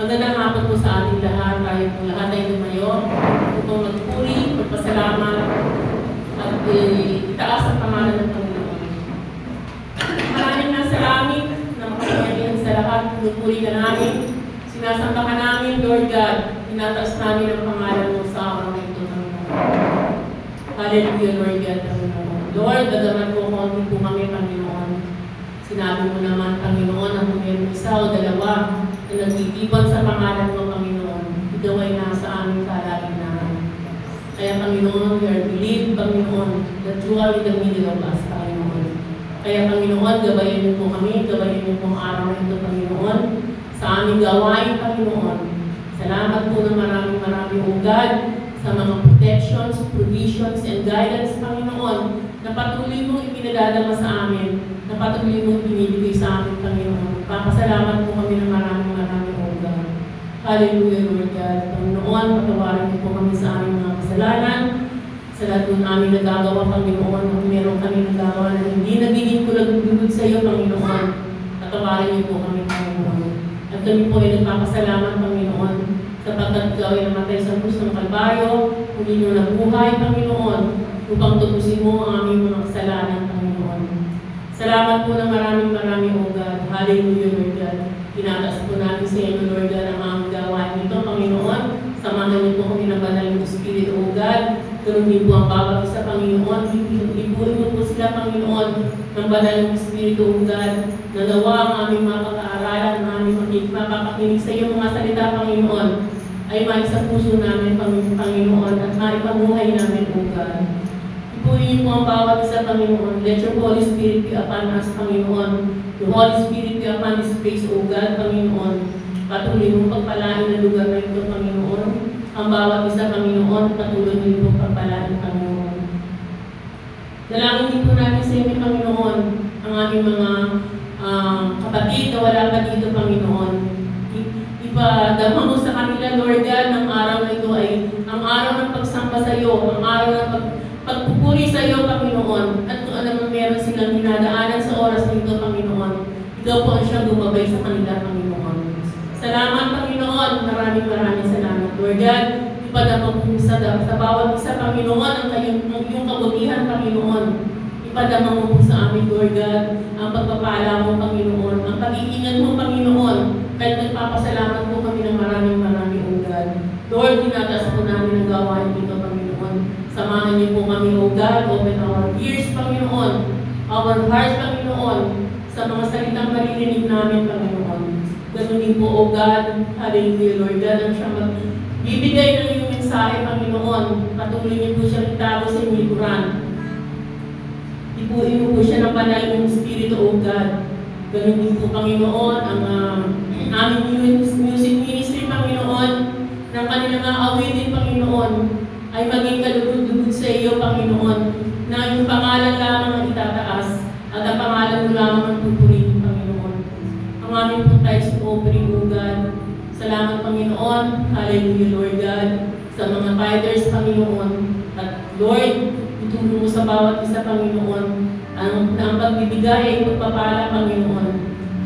Magandang hapon po sa ating lahat. Tayo po lahat ay lumayo upang magpuri, magpasalamat at itaas ang pangalan ng Panginoon. Maraming nasa langit na makapangyarihan sa lahat, pinupuri ka namin, sinasamba ka namin, Lord God, tinataas namin ang pangalan mo sa araw na ito, Panginoon. Hallelujah, Lord God, Panginoon. Lord, dadaman po konti po kami, Panginoon. Sinabi mo naman, Panginoon, na kung mayroong isa o dalawa na nagtitipon sa pangalan mo, Panginoon, ikaw ay nasa aming kalagitnaan. Kaya, Panginoon, we are believed, Panginoon, that you are in the middle of us, Panginoon. Kaya, Panginoon, gabayan niyo po kami, gabayan niyo po ang araw na ito, Panginoon, sa aming gawain, Panginoon. Salamat po ng maraming O God, sa mga protections, provisions, and guidance, Panginoon, na patuloy mong ipinadadama sa amin, na patuloy mong binibigay sa amin, Panginoon. Papasalamat po kami ng maraming O God. Hallelujah, Lord God. Panginoon, patawarin niyo po kami sa aming mga kasalanan, sa lahat po namin nagagawa, Panginoon, kung meron kami nagagawa na hindi nagiging kulagulod sa iyo, Panginoon, patawarin niyo po kami, Panginoon. At kami po ay nagpapasalamat, Panginoon, sapagkat ikaw ay namatay sa krus ng Kalbaryo, muli niyo nabuhay, Panginoon, upang tubusin mo ang aming mga kasalanan, Panginoon. Salamat po ng maraming O God. Hallelujah, Lord God. Tinataas po namin sa inyo, Lord God, ang aming gawain nito, Panginoon. Samahan niyo po kami ng banal ng Espiritu, O God. Ganun din po ang bawat isa, Panginoon. Ibuhin mo po sila, Panginoon, ng banal ng Espiritu, O God. Nagawa ang aming mga pag-aaralan, ang aming mapapakinig sa iyo mga salita, Panginoon, ay may sa puso namin, Panginoon, at maipamuhay namin, O God. Ipunin mo ang bawat isa, Panginoon. Let your Holy Spirit be upon us, Panginoon. The Holy Spirit be upon this place, O God, Panginoon. Patuloy mong pagpalain ang lugar na ito, Panginoon. Ang bawat isa, Panginoon, patuloy mong pagpalain, Panginoon. Dalangin din po namin sa inyo, Panginoon, ang aming mga kapatid na wala pa dito, Panginoon. Ipadama mo sa kanila, Lord God, ng araw na ito ay ang araw ng pagsamba sa iyo, ang araw ng pagpupuri sa iyo, Panginoon. At kung alam mo meron silang hinadaanan sa oras nito, Panginoon, ikaw po ang siyang gumabay sa kanila, Panginoon. Salamat, Panginoon. Maraming salamat, Lord God. Ipadama mo sa bawat isa, Panginoon, ang iyong kabutihan, Panginoon. Ipadama mo po sa amin, Lord God, ang pagpapala mo, Panginoon, ang pag-iingat mo, Panginoon. Kahit nagpapasalamat po kami ng maraming O God. Lord, tinataas po namin ang gawain dito, Panginoon. Samahan niyo po kami, O God. Open our ears, Panginoon. Our hearts, Panginoon. Sa mga salitang maririnig namin, Panginoon. Ganun din po, O God. Hallelujah, Lord God. Ang siyang magbibigay ng iyong mensahe, Panginoon. Patuloy niyo po siyang itago sa inyong likuran. Ipuin mo po siya ng banal ng Espiritu, O God. Ganun din po, Panginoon, ang aming music ministry, Panginoon, ng kanilang awitin, Panginoon, ay maging kalugod-lugod sa iyo, Panginoon, na yung pangalan lamang ang itataas at ang pangalan mo lamang ang pupurihin, Panginoon. Ang aming po tithes offering, O God. Salamat, Panginoon. Hallelujah, Lord God. Sa mga tithers, Panginoon. At Lord, itulong mo sa bawat isa, Panginoon, ang pagbibigay ay pagpapala, Panginoon.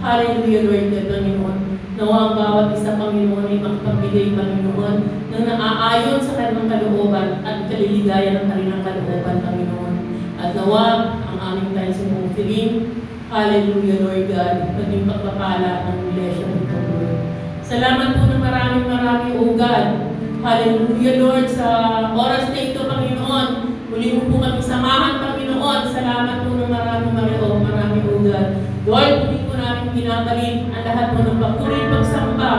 Hallelujah, Lord God, Panginoon. Nawa ang bawat isa, Panginoon, ay makapagbigay, Panginoon, na naaayon sa kanilang kalooban at kaliligayan ng kanilang kalooban, Panginoon. At nawa ang aming tithes offering. Hallelujah, Lord God, maging pagpapala ng iglesia nito, Lord. Salamat po ng maraming O God. Hallelujah, Lord, sa oras na ito, Panginoon. Muli mo po kami samahan, Panginoon. Salamat po ng maraming O God. Lord, muli po namin binabalik ang lahat po ng papuri, pagsamba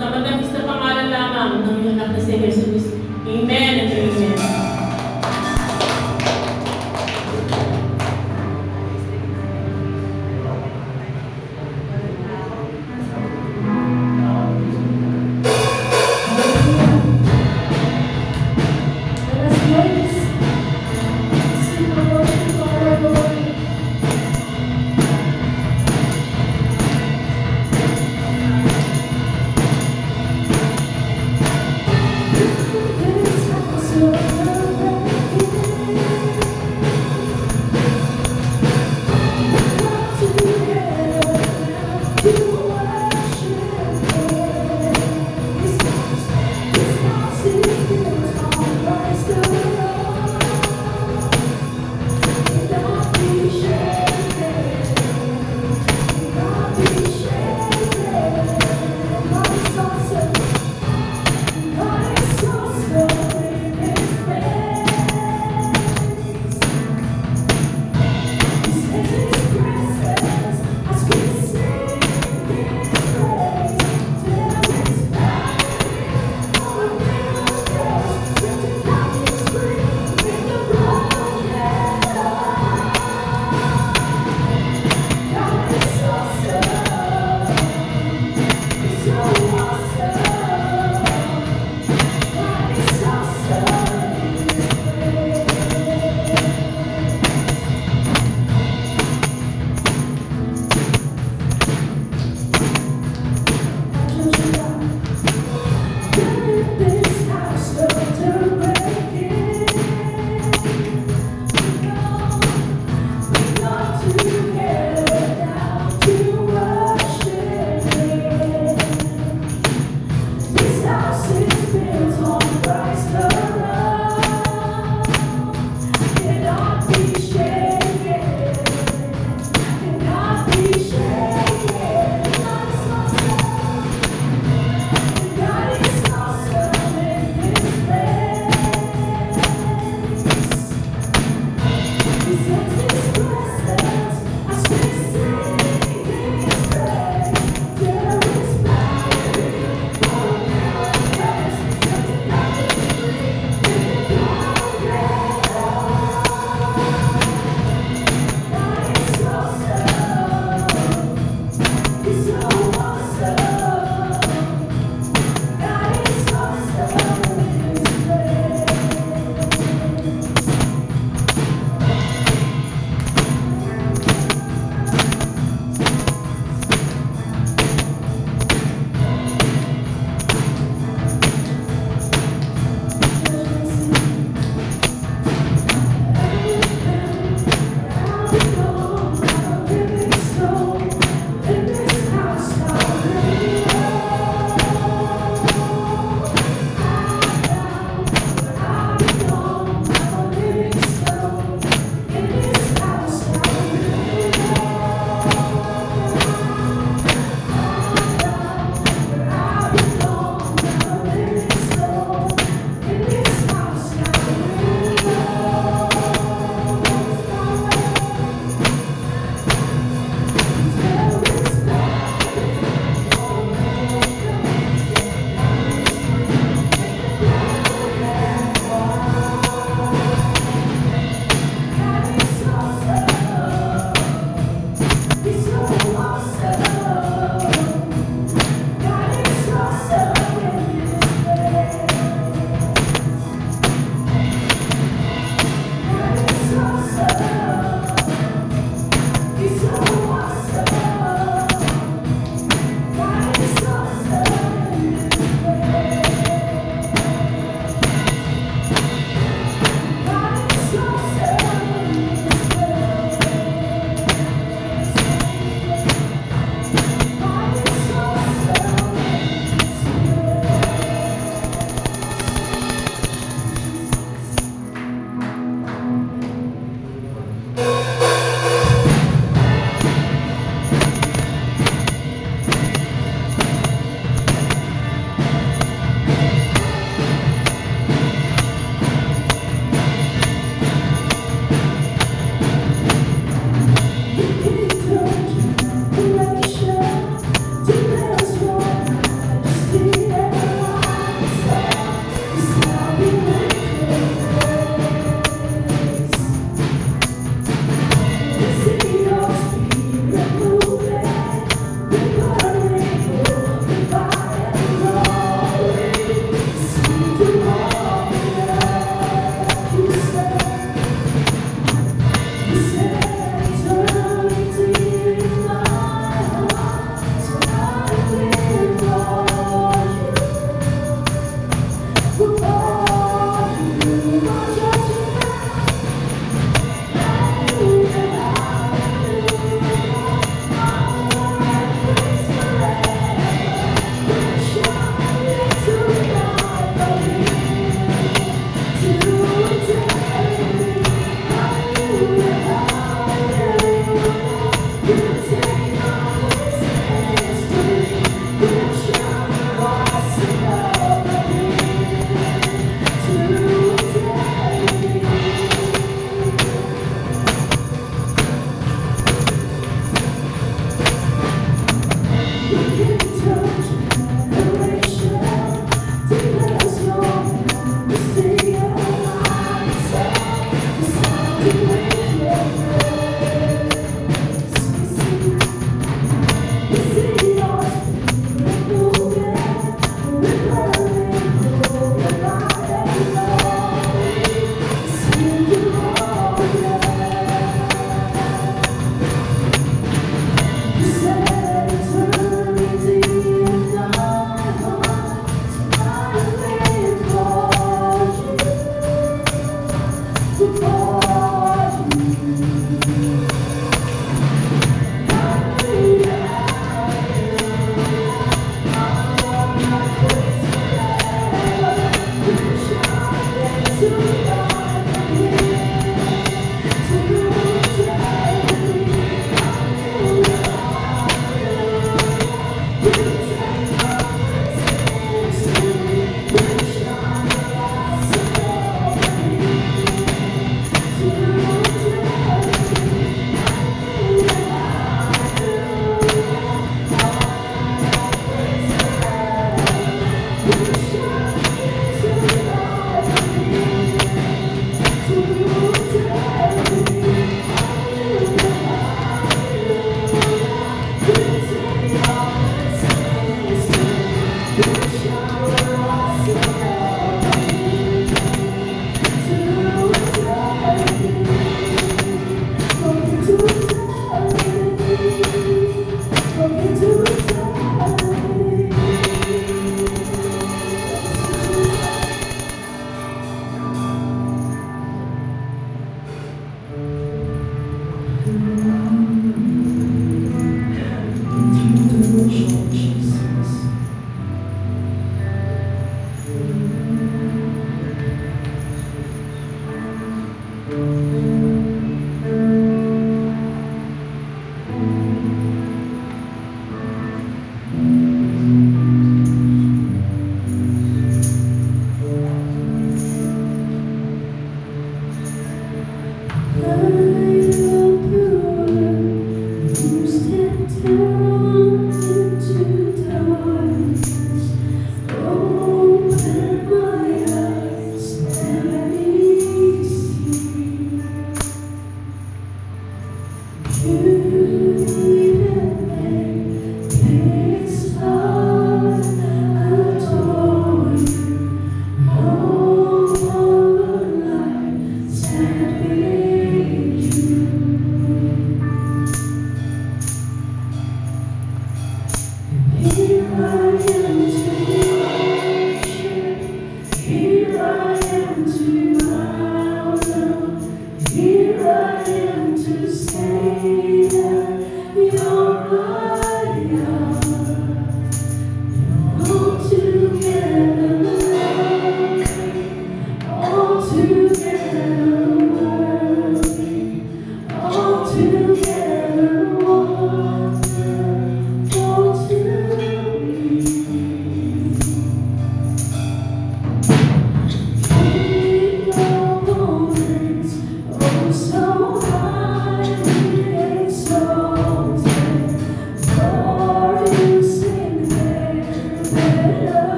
sa matamis na pangalan lamang ng iyong anak na si Jesus. Amen and amen.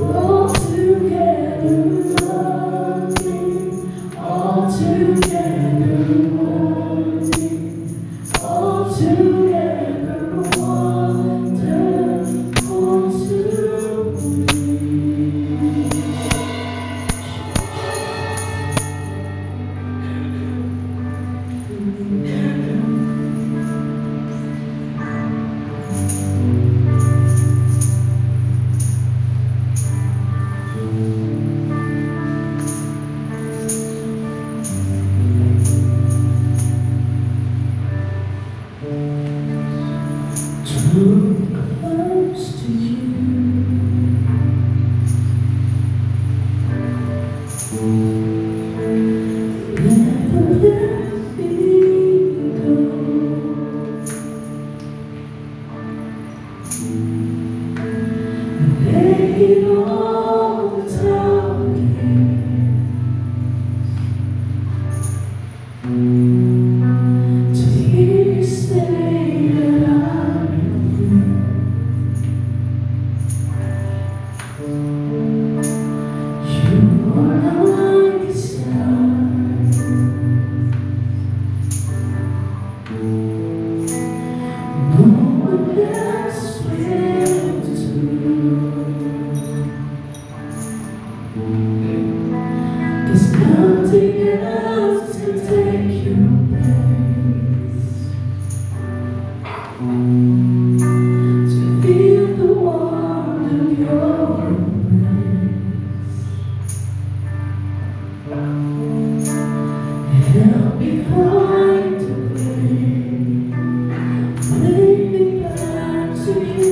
All together There's nothing else to take your place. To feel the warmth of your embrace. Help me find a way. Bring me back to you.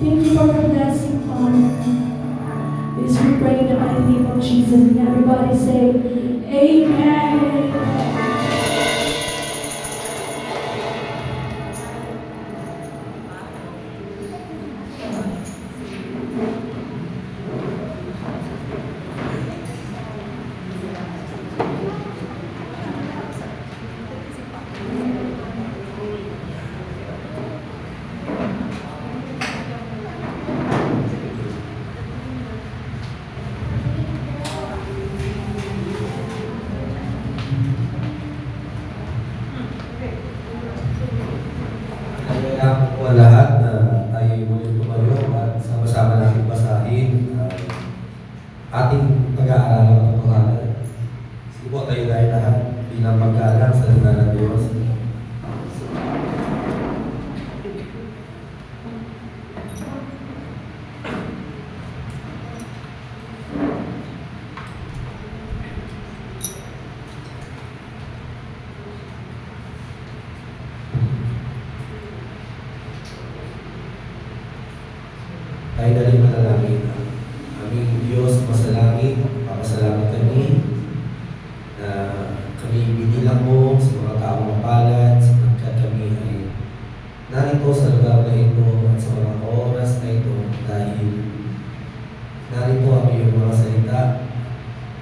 Thank you for your blessing, Father. This we pray in the mighty name of Jesus. And everybody say, Amen. Kaya po lahat na tayo muli tumayo at sama-sama natin basahin ating pag-aaralan ng katotohanan. Sige po tayo tayo lahat bilang paggalang sa lugar ng Diyos. Tayo na rin manalangin. Aming Diyos, masalangin, papasalamat kami na kami binilang mo sa mga taong mapalad sapagkat kami ay narito sa lugar na ito at sa mga oras na ito dahil narito ang iyong mga salita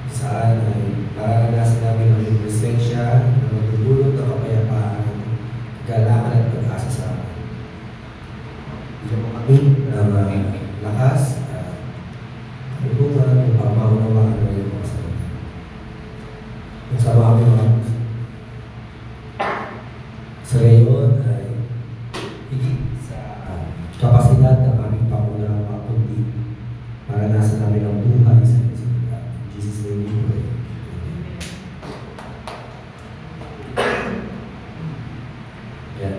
saan ay mararanasan namin ang iyong presensya na magdudulot ng kapayapaan, kagalangan at pag-asa sa amin. Bigyan mo kami ng lakas at tulungan upang maunawaan ang iyong mga salita. Kung sama kami mga sa ngayon ay higit sa kapasidad ng aming pangunawa kundi maranasan namin ang buhay sa iyong salita. In Jesus' name we pray. Yan.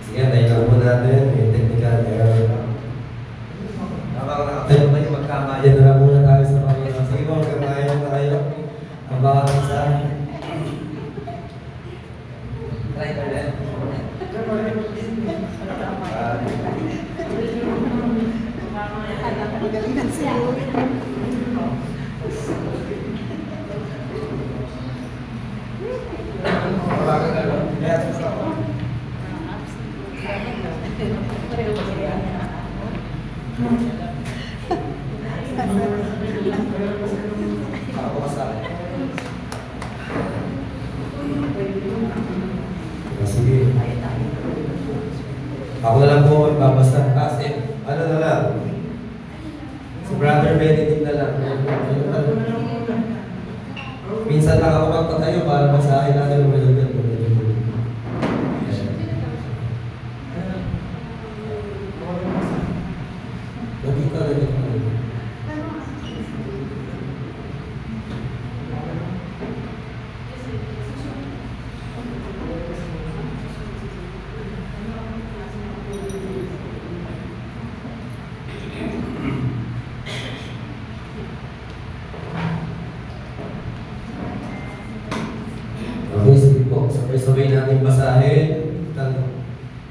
Sige, tayo na muna natin. May technical error. Habang nakatayo tayo magkamayan na lang muna tayo sa Panginoon. Sige po, magkamayan na tayo. Ang bawat isa. Try na rin. Sige. Ako na lang po magbabasa. Kasi, ano na lang? Si Brother Benedict na lang. Minsan lang ako magpatayo para masahin natin ang malugan. Lagi ka rin ito. Okay, sige po. Sabay-sabay natin basahin. Tayo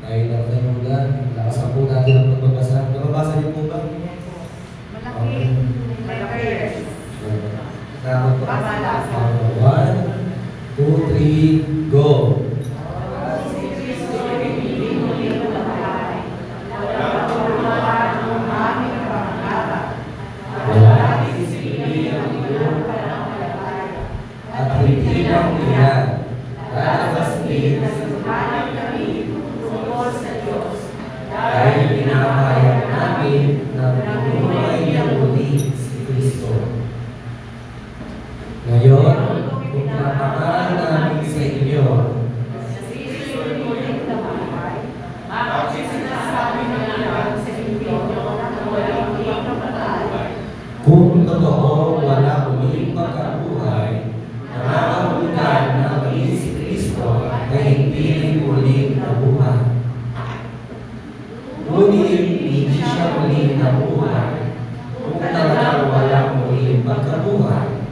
lang tayo muna. Lakasan po natin ang pagbabasa. Nababasa niyo po ba? Malaki. Malaki. Tama po. 1, 2, 3, go! At hindi lang iyan. Lalabas din sa sumahan kami tungkol sa Diyos. Dahil pinapahayag namin na buhay niya muli si Kristo. Ngayon, kung pinapakaan namin sa inyo Kung totoo wala muling pagkabuhay, nangangahulugan na maging si Kristo ay hindi muling nabuhay. Ngunit hindi siya muling nabuhay kung talagang wala muling pagkabuhay.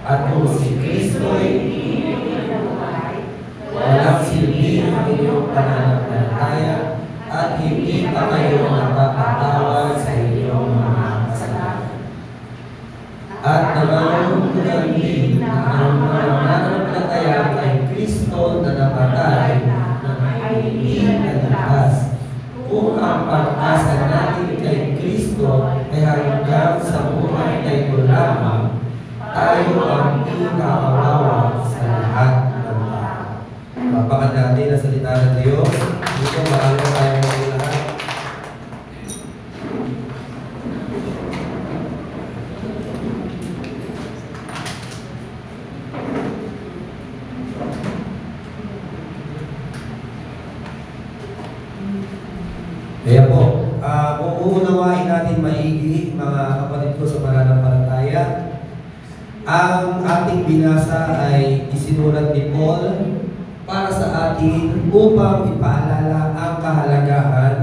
At kung si Kristo ay hindi muling nabuhay, walang silbi ang inyong pananampalataya at hindi pa kayo napapatawad sa inyong mga kasalanan. At nangangahulugan din na ang mga mananampalataya kay Kristo na napatay na ay hindi naligtas. Kung ang pagkasa natin kay Kristo ay hanggang sa buhay na ito lamang, tayo ang pinakawawa sa lahat ng tao. Papakan natin ang salita ng Diyos. Dito maraming tayo ng lahat. Kaya po, kung uunawain natin maigi, mga kapatid ko sa mananampalataya, ang ating binasa ay isinulat ni Paul para sa atin upang ipaalala ang kahalagahan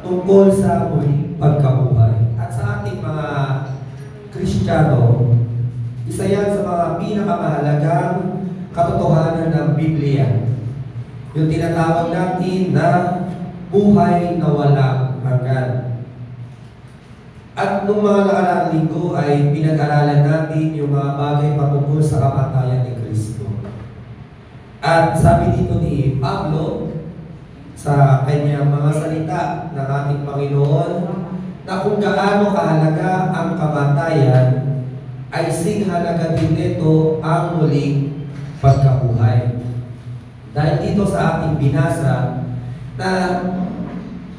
tungkol sa muling pagkabuhay. At sa ating mga Kristiyano, isa yan sa mga pinakamahalagang katotohanan ng Biblia. Yung tinatawag natin na buhay na walang hanggan. At nung mga nakaraang linggo ay pinag-aralan natin yung mga bagay patungkol sa kamatayan ni Kristo. At sabi dito ni Pablo sa kanyang mga salita ng ating Panginoon na kung gaano kahalaga ang kamatayan ay singhalaga din nito ang muling pagkabuhay. Dahil dito sa ating binasa na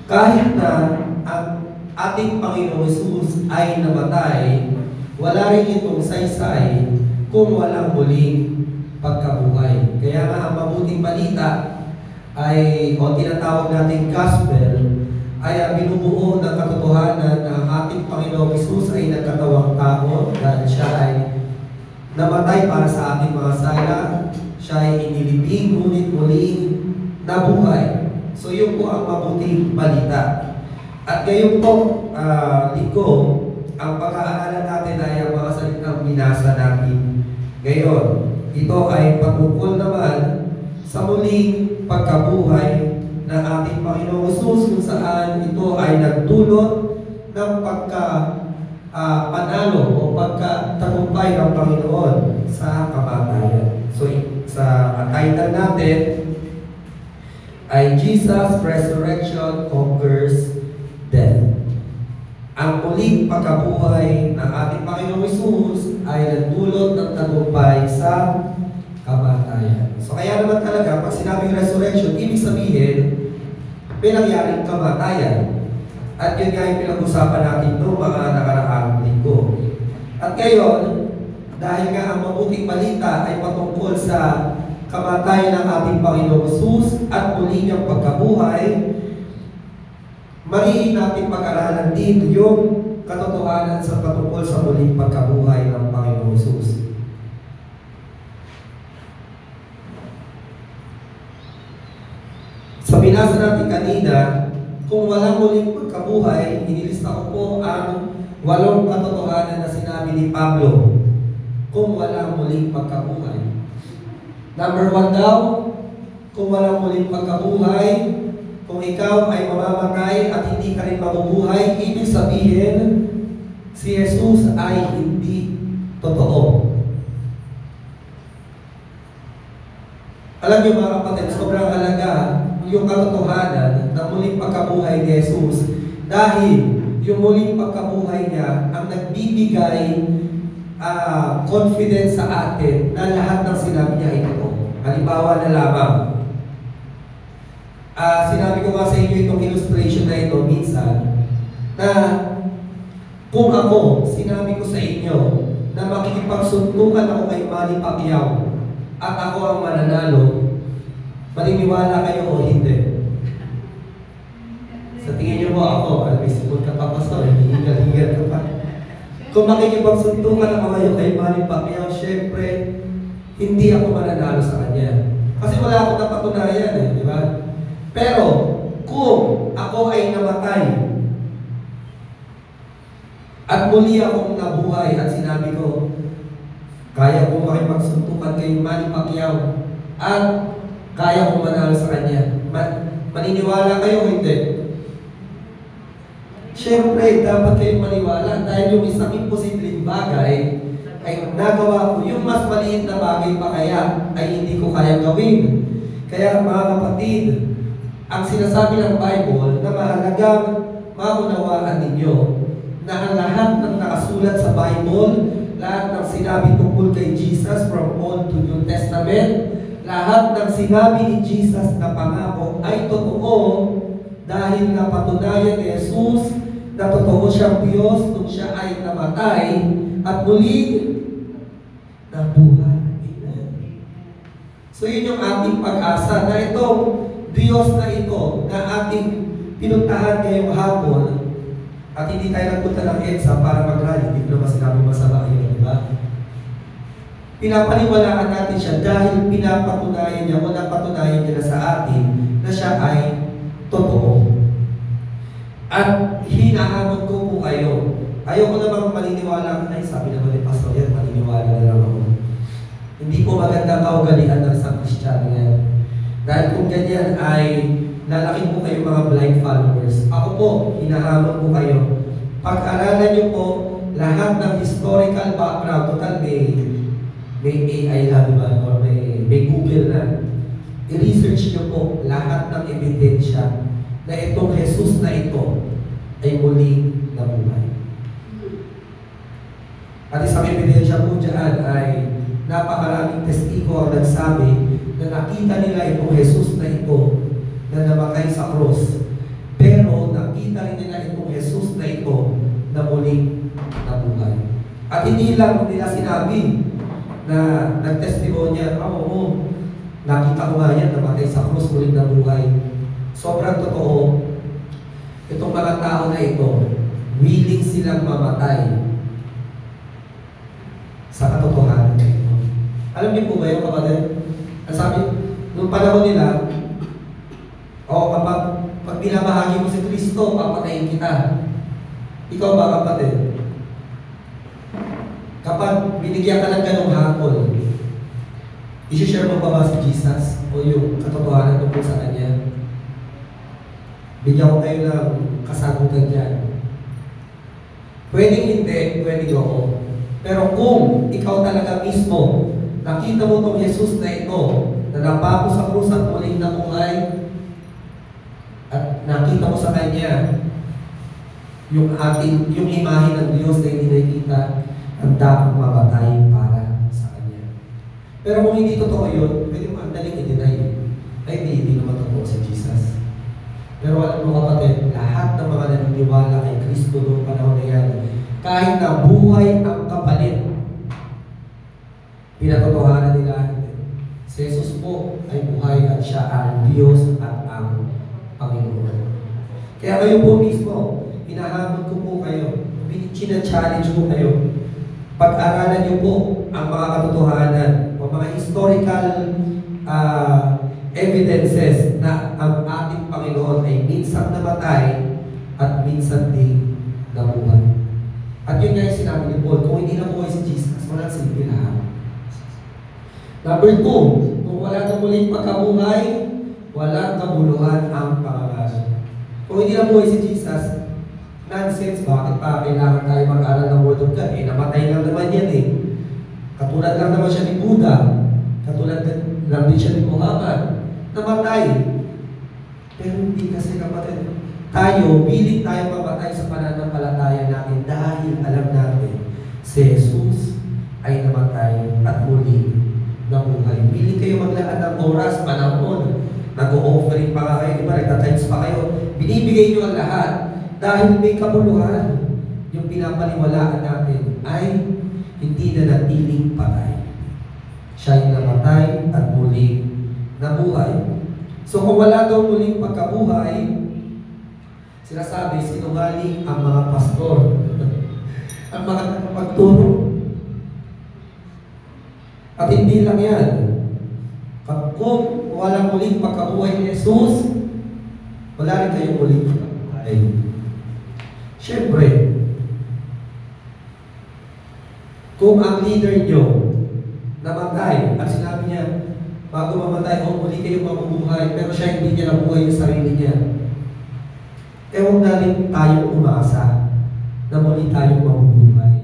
kahit na ang ating Panginoong Hesus ay namatay, wala rin itong saysay kung walang muling pagkabuhay. Kaya nga ang mabuting balita ay, o tinatawag nating gospel, ay binubuo ng katotohanan na ang ating Panginoong Hesus ay nagkatawang tao dahil siya ay namatay para sa ating mga sala, siya ay inilibing, ngunit muling nabuhay. So yun po ang mabuting balita. At ngayon po, linggo, ang pag-aaralan natin ay ang mga salitang binasa natin. Ngayon, ito ay patungkol naman sa muling pagkabuhay ng ating Panginoong Hesus kung saan ito ay nagdulot ng panalo o pagkatagumpay ng Panginoon sa kamatayan. So, sa title natin ay Jesus' Resurrection Conquers Death. Ang muling pagkabuhay ng ating Panginoong Hesus ay nagdulot ng tagumpay sa kamatayan. So kaya naman talaga, pag sinabing resurrection, ibig sabihin, may nangyaring kamatayan. At yun nga yung pinag-usapan natin noong mga nakaraang linggo. At ngayon, dahil nga ang mabuting balita ay patungkol sa kamatayan ng ating Panginoong Hesus at muli niyang pagkabuhay, mariin natin pag-aralan din yung katotohanan sa patungkol sa muling pagkabuhay ng Panginoong Hesus. Sa binasa natin kanina, kung walang muling pagkabuhay, inilista ko po ang 8 katotohanan na sinabi ni Pablo kung walang muling pagkabuhay. Number 1 daw, kung walang muling pagkabuhay, kung ikaw ay mamamatay at hindi ka rin mabubuhay, ibig sabihin, si Jesus ay hindi totoo. Alam niyo mga kapatid, sobrang halaga yung katotohanan ng muling pagkabuhay ni Jesus dahil yung muling pagkabuhay niya ang nagbibigay confidence sa atin na lahat ng sinabi niya ay totoo. Halimbawa na lamang, sinabi ko nga sa inyo itong illustration na ito minsan, na kung ako, sinabi ko sa inyo na makikipagsuntukan ako kay Manny Pacquiao at ako ang mananalo, maniniwala kayo o hindi? Sa tingin niyo mo ako, may sipot ka pa, pastor, hinihingal-hingal ka pa. Kung makikipagsuntukan ako ngayon kay Manny Pacquiao, syempre, hindi ako mananalo sa kanya. Kasi wala akong napatunayan eh, di ba? Pero, kung ako ay namatay, at muli akong nabuhay at sinabi ko, kaya kong makipagsuntukan kay Manny Pacquiao at kaya kong manalo sa kanya. Maniniwala kayo o hindi? Siyempre, dapat kayong maniwala dahil yung isang imposibleng bagay ay nagawa ko. Yung mas maliit na bagay pa kaya ay hindi ko kaya gawin. Kaya mga kapatid, ang sinasabi ng Bible na mahalagang maunawaan ninyo na ang lahat ng nakasulat sa Bible, lahat ng sinabi tungkol kay Jesus from Old to New Testament, lahat ng sinabi ni Jesus na pangako ay totoo dahil napatunayan ni Jesus na totoo siyang Diyos nung siya ay namatay at muling nabuhay. Amen. So yun yung ating pag-asa na itong Diyos na ito na ating pinuntahan ngayong hapon at hindi tayo nagpunta ng EDSA para mag-rally. Hindi ko naman sinabi masama yun, di ba? Pinapaniwalaan natin siya dahil pinapatunayan niya o napatunayan niya na sa atin na siya ay totoo. At hinahamon ko po kayo. Ayoko namang maniniwala. Ay, sabi naman ni Pastor yan, maniniwala na lang ako. Hindi po magandang kaugalian ng isang Kristiyano yan. Dahil kung ganyan ay lalaki po kayo mga blind followers. Ako po, hinahamon po kayo. Pag-aralan niyo po lahat ng historical background. Total may AI na, diba? Or may Google na. I-research niyo po lahat ng ebidensya na itong Jesus na ito ay muling nabuhay. At isang ebidensya po dyan ay napakaraming testigo ang nagsabi na nakita nila itong Jesus na ito na namatay sa cross. Pero nakita rin nila itong Jesus na ito na muling nabuhay. At hindi lang nila sinabi na nagtestimonya, oo, nakita ko nga yan, namatay sa cross, muling nabuhay. Sobrang totoo, itong mga tao na ito, willing silang mamatay sa katotohanan na ito. Alam niyo po ba yung kapatid? Ang sabi, nung panahon nila, kapag binabahagi mo si Kristo, papatayin kita. Ikaw ba kapatid? Kapag binigyan ka ng ganong hakol, isi-share mo ba si Jesus o yung katotohanan tungkol sa Kanya? Bigyan ko kayo ng kasagutan dyan. Pwedeng hindi, pwedeng ako. Pero kung ikaw talaga mismo, nakita mo itong Jesus na ito, na napako sa krus at muling nabuhay, at nakita mo sa Kanya, yung imahe ng Diyos na hindi nakikita, ang dapat mabatay para sa Kanya. Pero kung hindi totoo yun, pwede mo ang daling i-deny. Ay, hindi naman totoo si Jesus. Pero alam mo kapatid, lahat ng mga naniniwala kay Kristo noong panahon na yan, kahit na buhay ang kapalit, pinatotohanan nila, si Jesus po ay buhay at siya ang Diyos at ang Panginoon. Kaya kayo po mismo, hinahamon ko po kayo, china-challenge ko kayo, pag-aralan niyo po ang mga katotohanan o mga historical evidences na ang ating Panginoon ay minsan namatay at minsan din nabuhay. At yun nga yung sinabi ni Paul, kung hindi nabuhay si Jesus, walang silbi lahat. Number 2, kung wala na muling pagkabuhay, walang kabuluhan ang pangalan. Kung hindi nabuhay si Jesus, nonsense, bakit pa kailangan tayo mag-aral ng Word of God? Namatay lang naman yan Katulad lang naman siya ni Buddha. Katulad lang din siya ni Muhammad. Namatay. Pero hindi kasi kapatid. Tayo, willing tayo mamatay sa pananampalataya natin dahil alam natin si Jesus ay namatay at muli nabuhay. Willing kayo maglaan ng oras, panahon, nag-o-offering pa nga kayo, di ba? Nagtatimes pa kayo. Binibigay nyo ang lahat dahil may kabuluhan. Yung pinapaniwalaan natin ay hindi na natiling patay. Siya ay namatay at muli nabuhay. So kung wala daw muling pagkabuhay, sinasabi, sinungaling ang mga pastor. ang mga pagturo. At hindi lang yan. Kung walang muling pagkabuhay ni Jesus, wala rin kayong muling pagkabuhay. Siyempre, kung ang leader nyo namatay at sinabi niya, bago mamatay, muli kayong mabubuhay, pero siya hindi niya nabuhay yung sarili niya. Huwag na rin tayong umasa na muli tayong mabubuhay.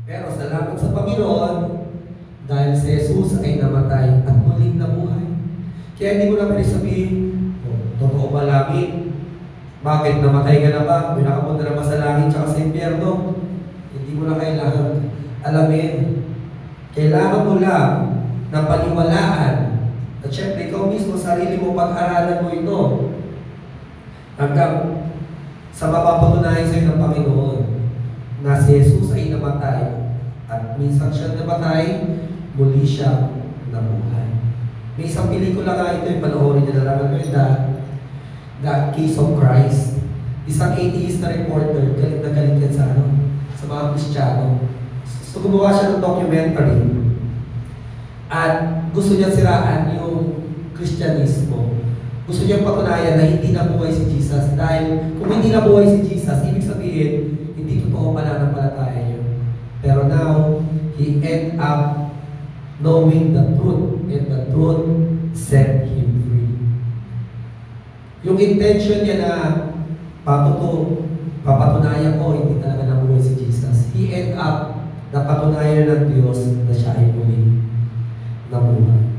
Pero salamat sa Panginoon, dahil si Jesus ay namatay at muling nabuhay. Kaya hindi mo na pwede sabihin, totoo ba langit? Bakit namatay ka na ba? Pinakapunta na ba sa langit tsaka sa impyerno? Hindi mo na kailangan alamin. Kailangan mo lang na paniwalaan. At syempre, ikaw mismo, sarili mo, pag-aralan mo ito. Hanggang sa mapapatunayan sa'yo ng Panginoon na si Jesus ay namatay. At minsan siya namatay, muli siya nabuhay. May isang pelikula nga ito, yung panoorin niya na naman ko, The Case of Christ. Isang atheist na reporter, galit na galit yan sa mga Kristiyano. So gumawa siya ng documentary at gusto niya siraan yung Kristyanismo. Gusto niya patunayan na hindi nabuhay si Jesus. Dahil kung hindi nabuhay si Jesus, ibig sabihin, hindi totoo pananampalataya niyo. Pero now, he end up knowing the truth, and the truth set him free. Yung intention niya na papatunayan ko, hindi talaga nabuhay si Jesus. He end up napatunayan ng Diyos na siya ay muli nabuhay.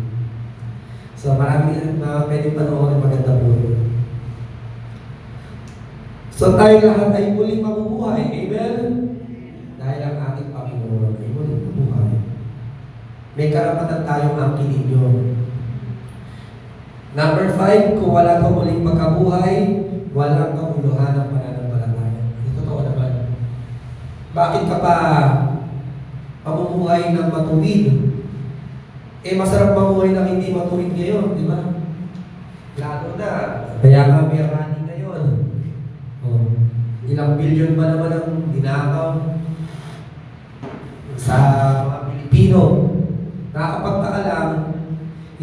So marami na pwedeng panoorin maganda po yun. So tayo lahat ay muling mabubuhay. Amen? Dahil ang ating Panginoon ay muling mabuhay. May karapatan tayong angkinin nyo. Number 5, kung wala kang muling pagkabuhay, walang kabuluhan ng pananampalataya. Ito totoo naman. Bakit ka pa pamumuhay ng matuwid? Masarap mamuhay ng hindi matuwid ngayon, di ba? Lalo na, kaya nga may rally ngayon. Ilang bilyon ba naman ang dinakaw sa mga Pilipino? Nakakapagtaka lang,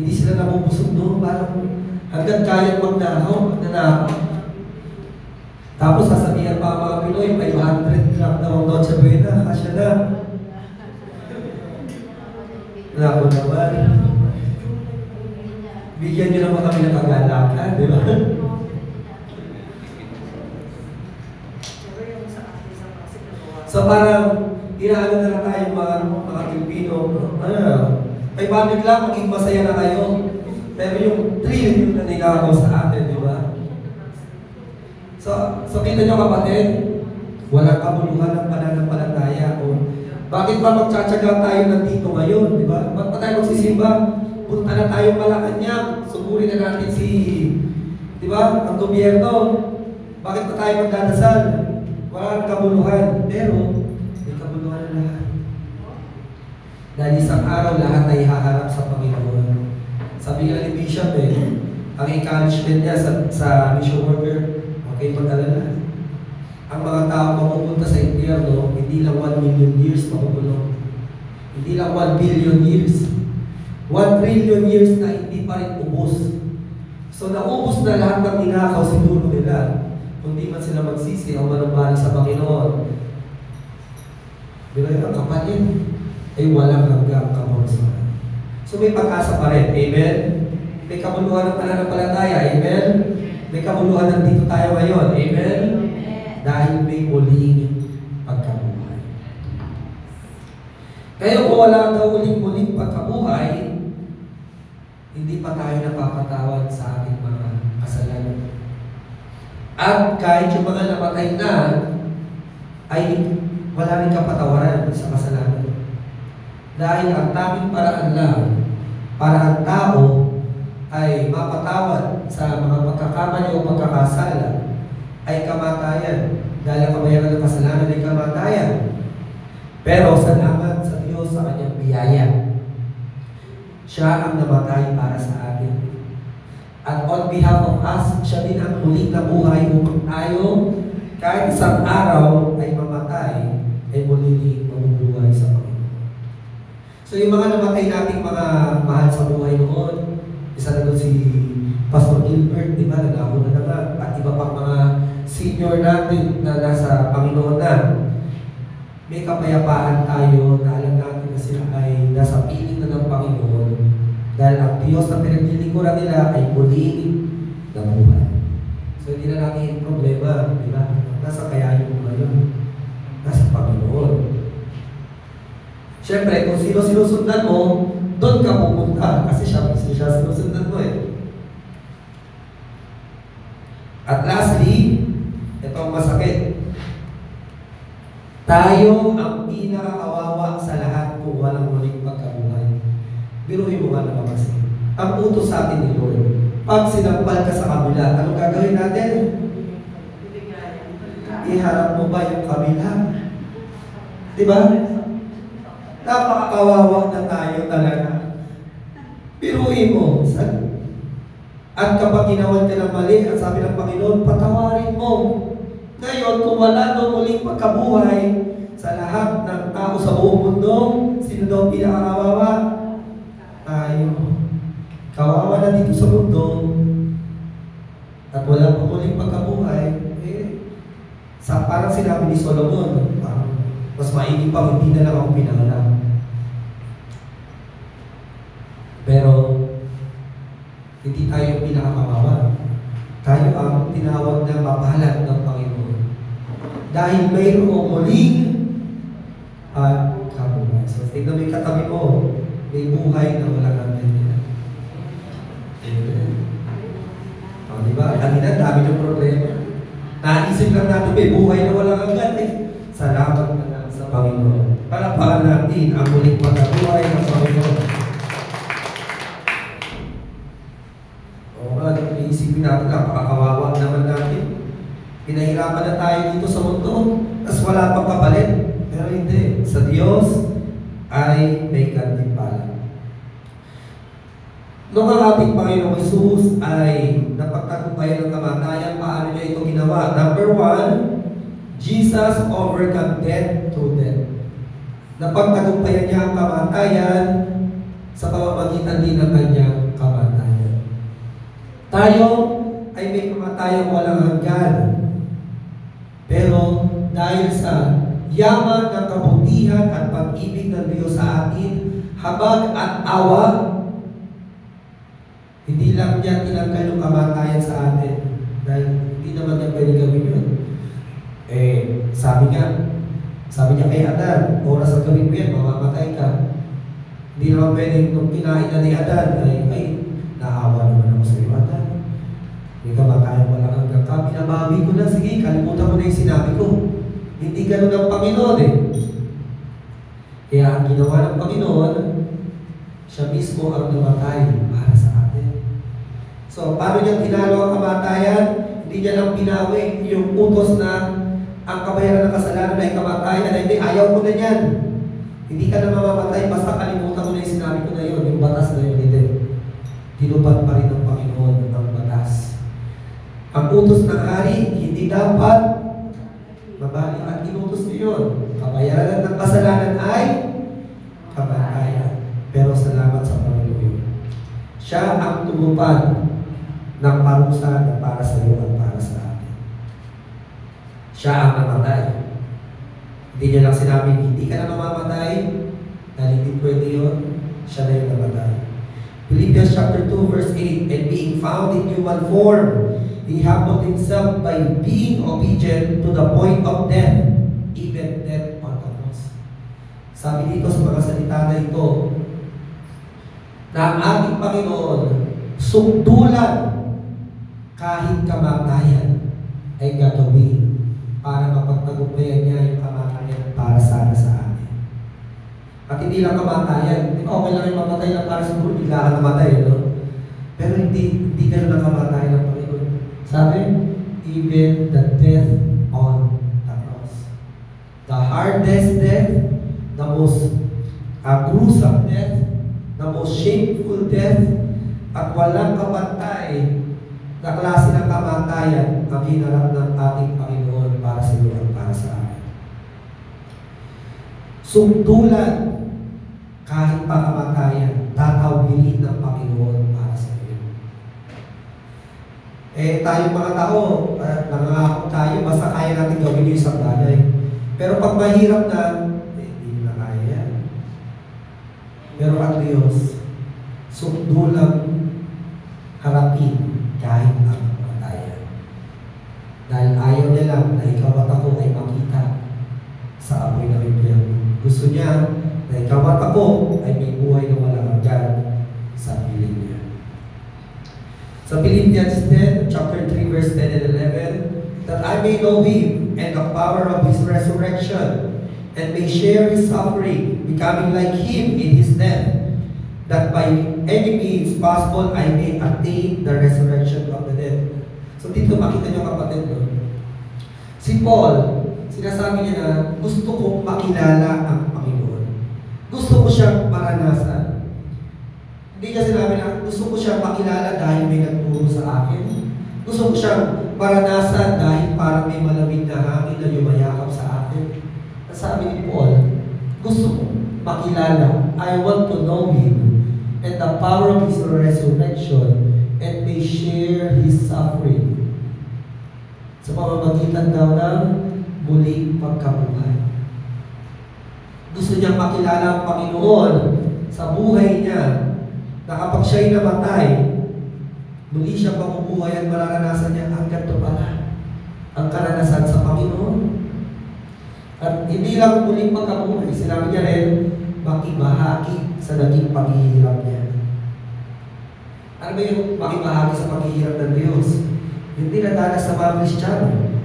hindi sila nabubusog doon, parang hanggang kayang magnakaw. Tapos sasabihan pa ang mga Pinoy, 500 lang daw ang Noche Buena, kasya na. Naku naman. Bigyan nyo naman kami ng kagalakan, di ba? So parang, inaano na lang tayo mga Pilipino, 500 lang, maging masaya na kayo. Pero yung trillion na nilakaw sa atin, di ba? So kita nyo kapatid, walang kabuluhan ng pananampalataya. Bakit ba magtsatsaga tayo nandito ngayon, di ba? Ba't pa tayo magsisimba? Punta na tayo Malacanang, sugurin na natin di ba, ang gobyerno. Bakit pa tayo magdadasal? Walang kabuluhan. Pero, may kabuluhan na lahat. Dahil isang araw, lahat ay haharap sa Panginoon. Sabi nga ni Bishop ang encouragement niya sa mission worker, okay, pag-alala. Ang mga tao mapupunta sa impyerno, hindi lang 1 million years makukulong. Hindi lang 1 billion years. 1 trillion years na hindi pa rin ubos. So naubos na lahat ng ninakaw siguro nila. Kung di man sila magsisi o manumbalik sa Panginoon. Pero yung kapatid ay walang hanggang kapansanan. So may pag-asa pa rin. Amen? May kabuluhan ng pananampalataya. Amen? May kabuluhan ng dito tayo ngayon. Amen? Dahil may muling pagkabuhay. Kaya kung wala daw muling pagkabuhay, hindi pa tayo napapatawad sa ating mga kasalanan. At kahit yung mga namatay na, ay wala rin kapatawaran sa kasalanan. Dahil ang taming paraan lang para ang tao ay mapatawad sa mga pagkakamali o pagkakasala ay kamatayan. Dahil ang kabayaran ng kasalanan ay kamatayan. Pero salamat sa Diyos sa kanyang biyaya. Siya ang namatay para sa atin. At on behalf of us, siya din ang muling nabuhay upang tayo kahit isang araw ay mamatay, ay muli mabubuhay sa Panginoon. So yung mga namatay nating mga mahal sa buhay noon, isa na doon si Pastor Gilbert, di ba? Nag-ako na nga. At iba pang mga senior natin na nasa Panginoon na. May kapayapaan tayo na alam natin na sila ay nasa piling na ng Panginoon dahil ang Diyos na pinaglilingkuran nila ay muling nabuhay. So hindi na natin yung problema, di ba? Nasa kaya yung ngayon. Nasa Panginoon. Siyempre, kung sino sinusundan mo, doon ka pupunta. Kasi siya sinusundan mo eh. At lastly, ito ang masakit. Tayo ang pinakakawawa sa lahat kung walang muling pagkabuhay. Biruin mo nga naman kasi. Ang utos sa atin ni Lord, pag sinampal ka sa kabila, anong gagawin natin? Iharap mo ba yung kabila? Diba? Napakakawawa na tayo talaga. Biruin mo. At kapag ginawan ka ng mali, at sabi ng Panginoon, patawarin mo. Ngayon, kung wala daw muling pagkabuhay sa lahat ng tao sa buong mundo, sino daw pinakakawawa? Tayo. Kawawa na dito sa mundo at wala pa muling pagkabuhay, parang sinabi ni Solomon, mas maigi pa hindi na lang ako pinanganak. Pero hindi tayo pinakakawawa. Tayo ang tinawag na mapahalag ng Panginoon. Dahil mayroong muling kabuhay. So, tignan mo yung katabi mo, may buhay na walang hanggan. O, diba? Kanina, dami ng problema. Naisip lang natin, may buhay na walang hanggan eh. Salamat na lang sa Panginoon. Palapakan natin ang muling pagkabuhay ng Panginoon. Iisipin natin, napakakawawa naman natin. Pinahirapan na tayo dito sa mundo, tapos wala pang kapalit. Pero hindi. Sa Diyos ay may gantimpala. Noong ang ating Panginoong Jesus ay napagtagumpayan ng kamatayan, paano niya ito ginawa? Number 1, Jesus overcome death through death. Napagtagumpayan niya ang kamatayan sa pamamagitan din ng kanyang kamatayan. Tayo ay may kamatayang walang hanggan. Pero dahil sa yaman ng kabutihan at pag-ibig ng Diyos sa atin, habag at awa, hindi lang niya tinanggal yung kamatayan sa atin. Dahil hindi naman niya pwede gawin yun. Sabi niya kay Adan, oras ang gawin mo yan, mamamatay ka. Hindi naman pwede nung kinain na ni Adan, ay naawa naman ako sa iyo, Adan. May kamatayan wala hanggang ka, pinabawi ko na, sige, kalimutan mo na yung sinabi ko. Hindi ganun ang Panginoon eh. Kaya ang ginawa ng Panginoon, siya mismo ang namatay para sa atin. So, paano niya tinalo ang kamatayan? Hindi niya lang pinawi yung utos na ang kabayaran ng kasalanan ay kamatayan. Hindi, ayaw ko na yan. Hindi ka na mamamatay, basta kalimutan mo na yung sinabi ko na yun, yung batas na yun. Hindi. Tinupad pa rin ng Panginoon ang batas. Ang utos ng hari, hindi dapat mabalik ang inutos niyo yun. Kabayaran ng kasalanan ay kamatayan. Pero salamat sa Panginoon. Siya ang tumupad ng parusa na para sa iyo at para sa atin. Siya ang namatay. Hindi niya lang sinabi, hindi ka na mamamatay, dahil hindi pwede yun, siya na yung namatay. Philippians chapter 2 verse 8, and being found in human form, He humbled Himself by being obedient to the point of death, even death on the cross. Sabi dito sa mga salita na ito, na ang ating Panginoon, sukdulan kahit kamatayan ay gagawin para mapagtagumpayan niya yung kamatayan para sana sa atin. At hindi lang kamatayan, okay lang yung mamatay lang para sa buhay, biglaan namatay, no? Pero hindi ganun ang kamatayan ng Panginoon. Sabi, even the death on the cross. The hardest death, the most gruesome death, the most shameful death, at walang kapantay na klase ng kamatayan ang hinarap ng ating Panginoon para sa iyo at para sa akin. Sundulan, kahit pa kamatayan, tatawirin ng Panginoon para sa iyo. Tayong mga tao, nangangako tayo, basta kaya natin gawin yung isang bagay. Pero pag mahirap na, hindi na kaya yan. Pero ang Diyos, sundulang harapin kahit ang kamatayan. Dahil ayaw niya lang na ikaw at ako ay makita sa apoy ng impyerno. Gusto niya na ikaw at ako ay may buhay na walang hanggan sa piling niya. Sa Philippians 10, chapter 3, verse 10 and 11, that I may know Him and the power of His resurrection, and may share His suffering, becoming like Him in His death, that by any means possible I may attain the resurrection of the dead. So dito makita niyo kapatid, no? Si Paul, sinasabi niya na gusto kong makilala ang Panginoon. Gusto ko siyang maranasan. Hindi niya sinabi na gusto ko siyang makilala dahil may nagturo sa akin. Gusto ko siyang maranasan dahil parang may malamig na hangin na yumayakap sa akin. Sabi ni Paul, gusto ko makilala. I want to know Him and the power of His resurrection and may share His suffering. Sa pamamagitan daw ng muling pagkabuhay. Gusto niyang makilala ang Panginoon sa buhay niya na kapag siya'y namatay, muli siya mabubuhay at mararanasan niya ang ganito pala ang karanasan sa Panginoon. At hindi lang muling pagkabuhay, sinabi niya rin, makibahagi sa naging paghihirap niya. Ano ba yung makibahagi sa paghihirap ng Diyos? Yung dinadanas sa mga Kristiyano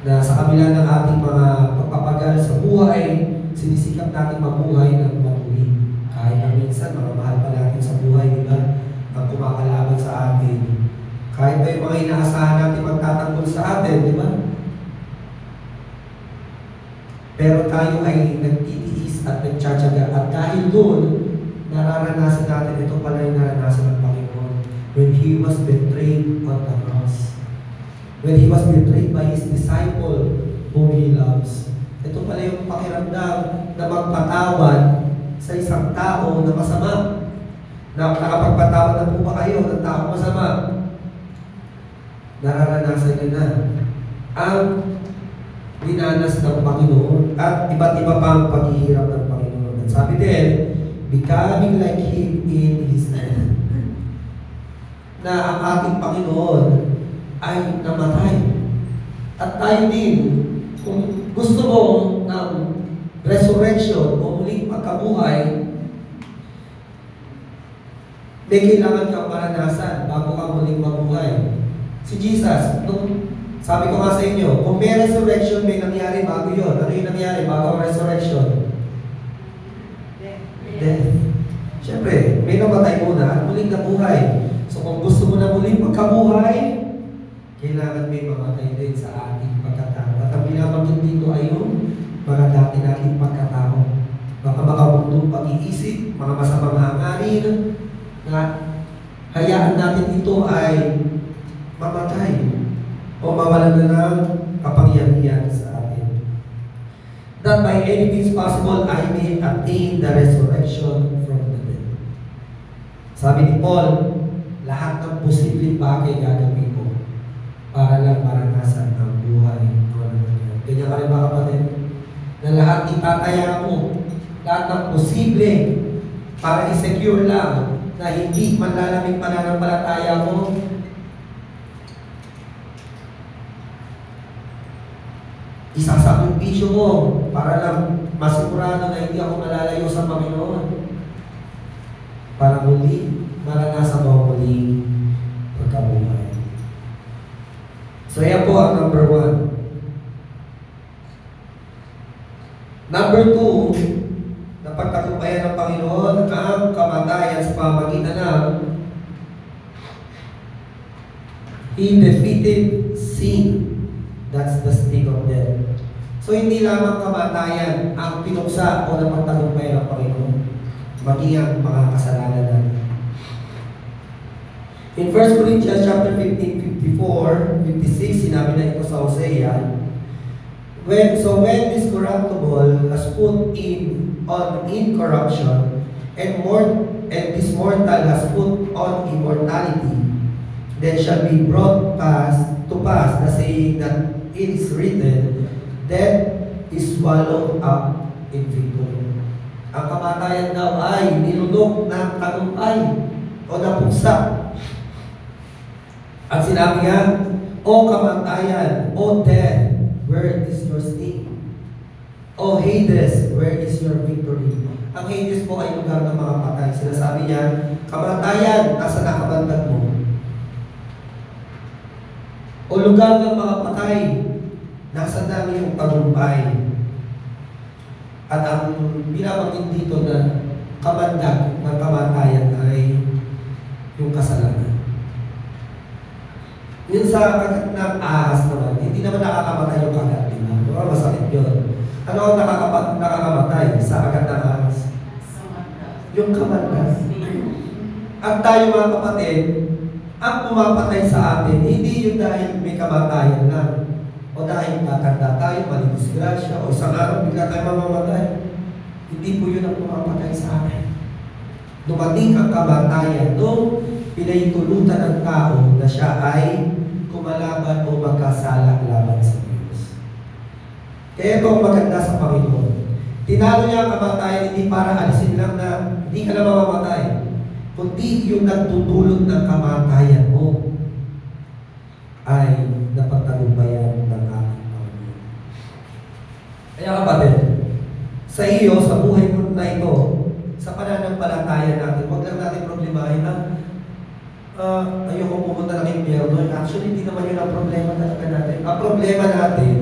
na sa kabila ng ating mga pagpapagal sa buhay, sinisikap natin mabuhay ng matuwid. Kahit na minsan, mga mahal pa natin sa buhay, di ba? Ang kumakalaban sa atin. Kahit pa yung mga inaasahan natin magtatanggol sa atin, di ba? Pero tayo ay nagtitiis at nagtsatsaga. At dahil doon, nararanasan natin, ito pala yung naranasan ng Panginoon. When He was betrayed on the cross. When He was betrayed by His disciple whom He loves. Ito pala yung pakiramdam na magpatawad sa isang tao na masama. Na nakapagpatawad na po ba kayo ng tao masama? Nararanasan niyo na ang dinanas ng Panginoon at iba't iba pang paghihirap ng Panginoon. At sabi din, becoming like Him in His death. Na ang ating Panginoon ay namatay. At tayo din, kung gusto mo ng resurrection o muling pagkabuhay, may kailangan kang maranasan bago ka muling mabuhay. Si Jesus, sabi ko nga sa inyo, kung may resurrection, may nangyari bago yun. Ano yung nangyari bago ang resurrection? Death. Siyempre, may namatay muna at muling nabuhay. So kung gusto mo na muling magkabuhay, kailangan may mamatay din sa ating pagkatao. At ang binabanggit dito ay yung mga dati nating pagkatao. Baka makabundong pag-iisip, mga masamang hangarin, na hayaan natin ito ay mamatay o mawalan na ng kapangyarihan sa atin. That by any means possible, I may attain the resurrection from the dead. Sabi ni Paul, lahat ng posibleng bagay gagawin ko para lang maranasan ang buhay. Ganyan ka rin ba kapatid? Na lahat itataya mo, lahat ng posible para i-secure lang na hindi manlalamig pananampalataya mo. Isasakripisyo mo para lang masigurado na hindi ako malalayo sa Panginoon. Para muli, maranasan mo muli pagkabuhay. So yan po ang number 1. Number 2, na pagtagumpayan ng Panginoon ang kamatayan sa pamagitan ng He defeated sin. That's the sting of death. So hindi lamang kamatayan ang pinuksa o napagtagumpayan ng Panginoon, maging ang mga kasalanan natin. In 1 Corinthians chapter 15, 54, 56, sinabi na ito sa Hosea, When this corruptible has put on incorruption, and this mortal has put on immortality, then shall be brought to pass the saying that it is written, death is swallowed up in victory. Ang kamatayan daw ay nilunok ng tagumpay o napugsa. At sinabi nga, O kamatayan, O death, where is your sting? O Hades, where is your victory? Ang Hades po ay lugar ng mga patay. Sinasabi niya, kamatayan, nasa nakabandag mo. O lugar ng mga patay, nasa dami yung tagumpay. At ang binabanggit dito na kabandag ng kamatayan ay yung kasalanan. Yun sa kagat ng ahas naman, hindi naman nakakamatay yung kagat, di ba? Masakit yun. Ano ang nakakamatay sa kagat ng ahas? Yung kabandag. At tayo mga kapatid, ang pumapatay sa atin, hindi yun dahil may kamatayan lang. O dahil tatanda tayo, malidisgrasya, o isang araw bigla tayo mamamatay. Hindi po yun ang pumapatay sa atin. Dumating ang kamatayan nung pinahintulutan ng tao na siya ay kumalaban o magkasala laban sa Diyos. Kaya ito ang maganda sa Panginoon. Tinalo niya ang kamatayan hindi para alisin lang na hindi ka na mamamatay, kundi yung nagtutulot ng kamatayan mo ay napagtagumpayan ng ating Panginoon. Kaya kapatid, sa iyo, sa buhay mo na ito, sa pananampalataya natin, huwag lang natin problemahin na ayoko pumunta ng impyerno. Actually, hindi naman yun ang problema talaga natin. Ang problema natin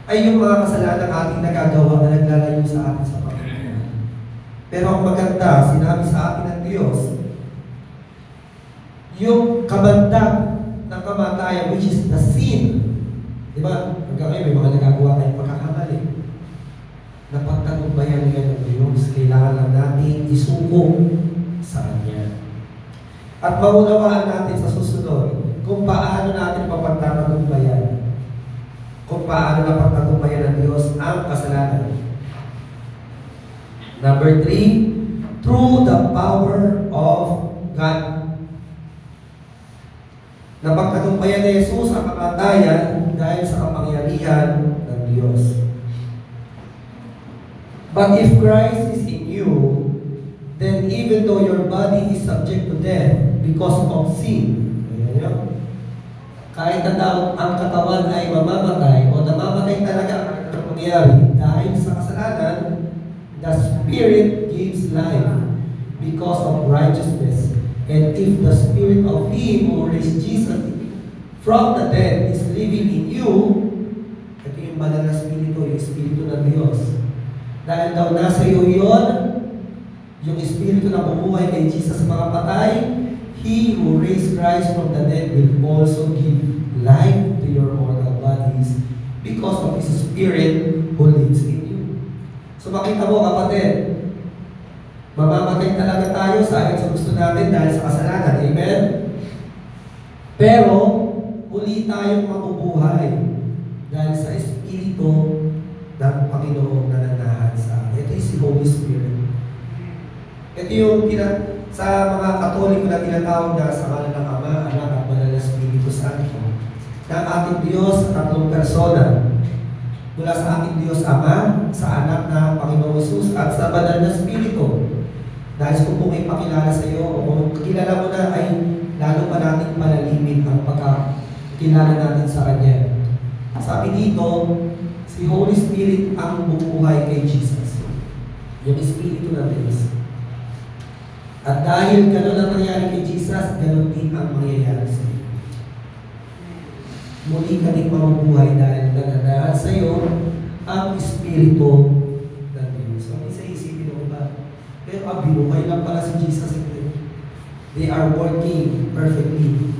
ay yung mga kasalanan ating nagagawa na naglalayo sa atin sa Panginoon. Pero ang maganda, sinabi sa atin ng Diyos, yung kabandag ng kamatayan, which is the sin. Di ba? Hanggang ngayon, may mga nagagawa tayong pagkakamali. Napagtagumpayan niya ng Diyos. Kailangan lang natin isuko sa Kanya. At maunawaan natin sa susunod kung paano natin mapagtatagumpayan. Kung paano napagtagumpayan ng Diyos ang kasalanan. Number 3, through the power of God. Napagtagumpayan ni Jesus ang kamatayan dahil sa kapangyarihan ng Diyos. But if Christ is in you, then even though your body is subject to death because of sin, kahit na ang katawan ay mamamatay o namamatay talaga ang mangyayari dahil sa kasalanan, the Spirit gives life because of righteousness. And if the Spirit of Him who raised Jesus from the dead is living in you, ito yung banal na Espiritu, yung Espiritu ng Diyos. Dahil daw nasa iyo yun, yung Espiritu na bumuhay kay Jesus sa mga patay, He who raised Christ from the dead will also give life to your mortal bodies because of His Spirit who lives in you. So makita mo kapatid, mamamatay talaga tayo sa ayon sa gusto natin dahil sa kasalanan. Amen? Pero, muli tayong mabubuhay dahil sa Espiritu ng Panginoon na nanahan sa atin. Ito yung si Holy Spirit. Ito yung sa mga Katoliko na tinatawag na sa ngalan ng Ama, Anak at Banal na Espiritu Santo. Na ating Diyos sa tatlong persona. Mula sa ating Diyos Ama, sa Anak na Panginoong Jesus, at sa Banal na Espiritu. Dahil kung po ipakilala sa iyo, o kung kilala mo na, ay lalo pa natin palalimin ang pagkakilala natin sa Kanya. Sabi dito, si Holy Spirit ang bumubuhay kay Jesus. Yung Espiritu ng Diyos. At dahil gano'n ang nangyari kay Jesus, gano'n din ang mangyayari sa iyo. Muli ka din mabubuhay dahil nananahan sa iyo ang Espiritu ng Diyos. So, isa isipin mo ba? Pero binuhay lang pala si Jesus. They are working perfectly.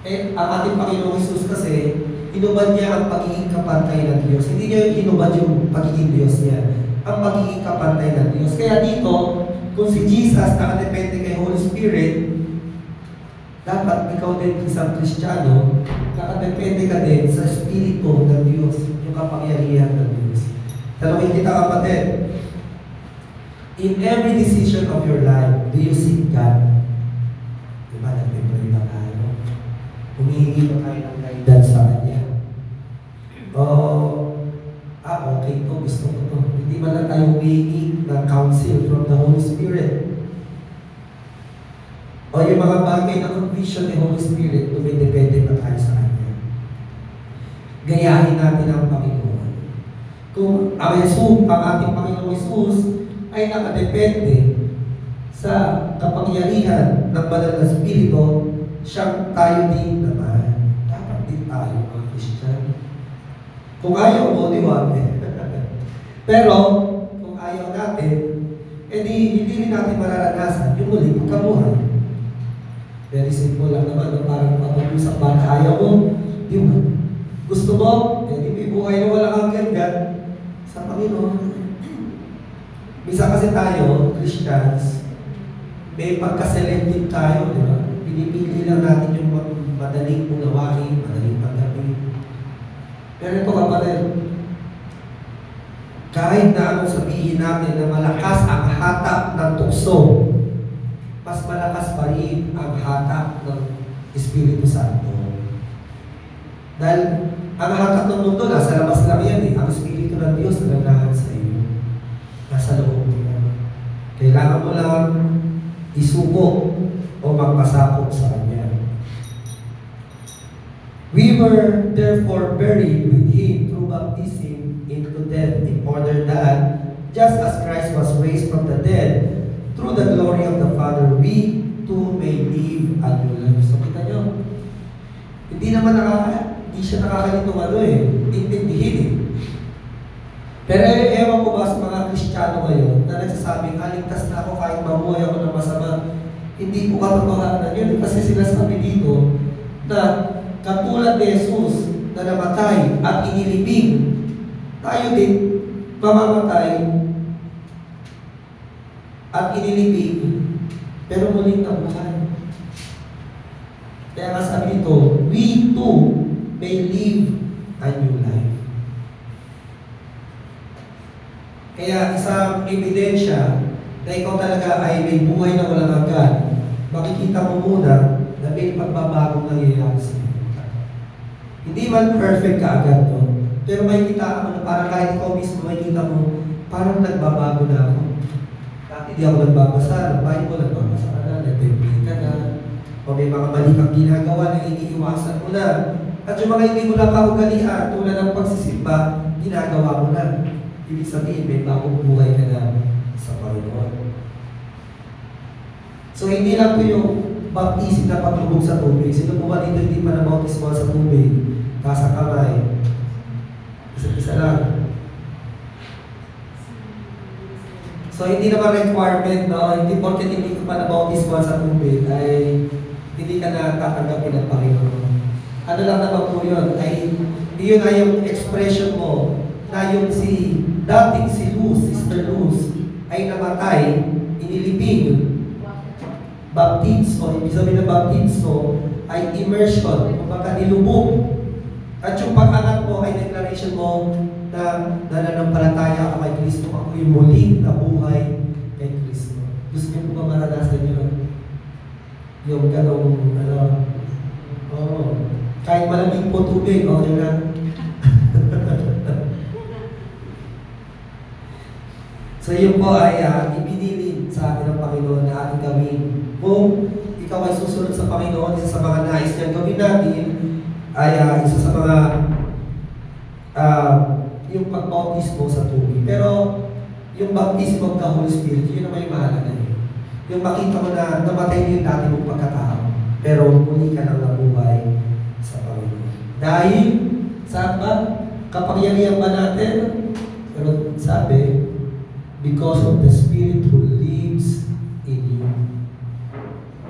Ang ating Panginoong Jesus kasi, inubad niya ang pagiging kapantay ng Diyos. Hindi niya inubad yung pagiging Diyos niya. Ang pagiging kapantay ng Diyos. Kaya dito, kung si Jesus nakadepende kay Holy Spirit, dapat ikaw din isang Kristiyano nakadepende ka din sa Espiritu ng Diyos, yung kapangyarihan ng Diyos. Tanungin kita, kapatid, in every decision of your life, do you seek God? Diba, nagpipray ba tayo? Humihingi ba tayo ng guidance sa Kanya? Okay to, gusto ko to. Hindi ba lang tayo humihingi ng counsel from the Holy Spirit? O yung mga bagay na conviction ni Holy Spirit, dumidepende pa tayo sa Kanya. Gayahin natin ang Panginoon. Kung ang ating Panginoong Jesus ay nakadepende sa kapangyarihan ng Banal na Espiritu, siyang tayo din naman. Dapat din tayo mga Kristiyano. Kung ayaw mo, di wag. Pero, kung ayaw natin, edi hindi rin natin mararanasan yung muli pagkabuhay. Very simple lang naman, parang patulong sa bata. Ayaw mo, di wag. Gusto mo, edi may buhay na walang hanggan sa Panginoon. Misa kasi tayo, Christians, may pagka-selective tayo, di ba? Pinipili lang natin yung madaling unawain, madaling tanggapin. Pero ito kapatid, kahit na anong sabihin natin na malakas ang hatak ng tukso, mas malakas pa rin ang hatak ng Espiritu Santo. Dahil ang hatak ng mundo, nasa labas lang yan eh. Ang Espiritu ng Diyos na naglahan sa iyo. Nasa loob mo yan. Kailangan mo lang isuko o magpasakop sa Kanya. We were therefore buried with Him through baptism into death, in order that, just as Christ was raised from the dead through the glory of the Father, we too may live a new life. So kita nyo, hindi siya nakakalitong intindihin eh. Pero ewan ko ba sa mga Kristiyano ngayon na nagsasabing, ligtas na ako kahit mabuhay ako ng masama. Hindi po katotohanan yun. Kasi sinasabi dito na katulad ni Jesus na namatay at inilibing, tayo din mamamatay at inilibing, pero muling nabuhay. Kaya nga sabi dito, we too may live a new life. Kaya isang ebidensya na ikaw talaga ay may buhay na walang hanggan, makikita mo muna na may pagbabagong nangyayari sa iyo. Hindi man perfect ka agad, no? Pero makikita mo na parang kahit ikaw mismo makikita mo, parang nagbabago na ako. Dati di ako nagbabasa, ng Bible, nagbabasa ka na, nag-pray ka na, o may mga mali kang ginagawa na iniiwasan mo na. At yung mga hindi mo lang kaugalian, tulad ng pagsisimba, ginagawa mo na. Ibig sabihin, may bagong buhay ka na sa Panginoon. So, hindi lang po yung baptism na paglubog sa tubig. Sino po ba dito hindi pa na-baptismal sa tubig? Nasa kamay. Isa lang. So, hindi naman requirement, no? Hindi porket hindi ka pa na-baptismal sa tubig, ay hindi ka na tatanggapin ng Panginoon. Ano lang naman po yun? Ay, yun na yung expression mo na yung dating si Luz, Sister Luz, ay namatay, inilibing, baptismo, ibig sabihin ng baptismo, ay immersion, kumbaga nilubog. At yung pag-angat mo ay declaration mo na nananampalataya ka kay Kristo, ako yung muling nabuhay kay Kristo. Gusto niyo po ba maranasan yun? Yung ganong, kahit malamig po tubig, okay lang. So yun po ay ibinilin sa atin ng Panginoon na ating gawin. Kung ikaw ay susunod sa Panginoon, isa sa mga nais niyang gawin natin ay isa sa mga yung pagbautismo sa tubig. Pero yung baptismo of the Holy Spirit, yun naman yung mahalaga niyo. Yung makita mo na namatay niyo yung dati mong pagkatao, pero muli ka nang nabuhay sa Panginoon. Dahil, saan ba? Kapangyarihan ba natin? Pero sabi, because of the Spirit who lives in you.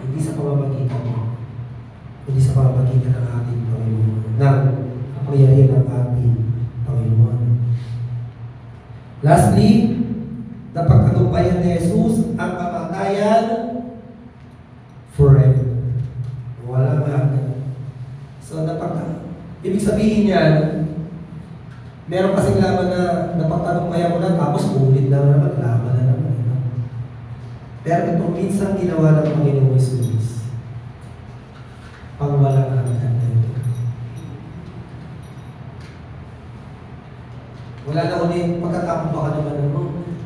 Hindi sa pamamagitan mo. Hindi sa pamamagitan ng ating Panginoon. Ng kapangyarihan ng ating Panginoon. Lastly, napagkatumpayan ni Jesus ang kamatayan forever. Wala hanggan. So, Ibig sabihin yan, meron kasing laban na napagtagumpayan mo na, tapos ulit na naman, laban na naman. Pero ito minsan ginawa ng Panginoong Jesus, pang walang hanggan na ito. Wala na ulit, pagkatapos baka naman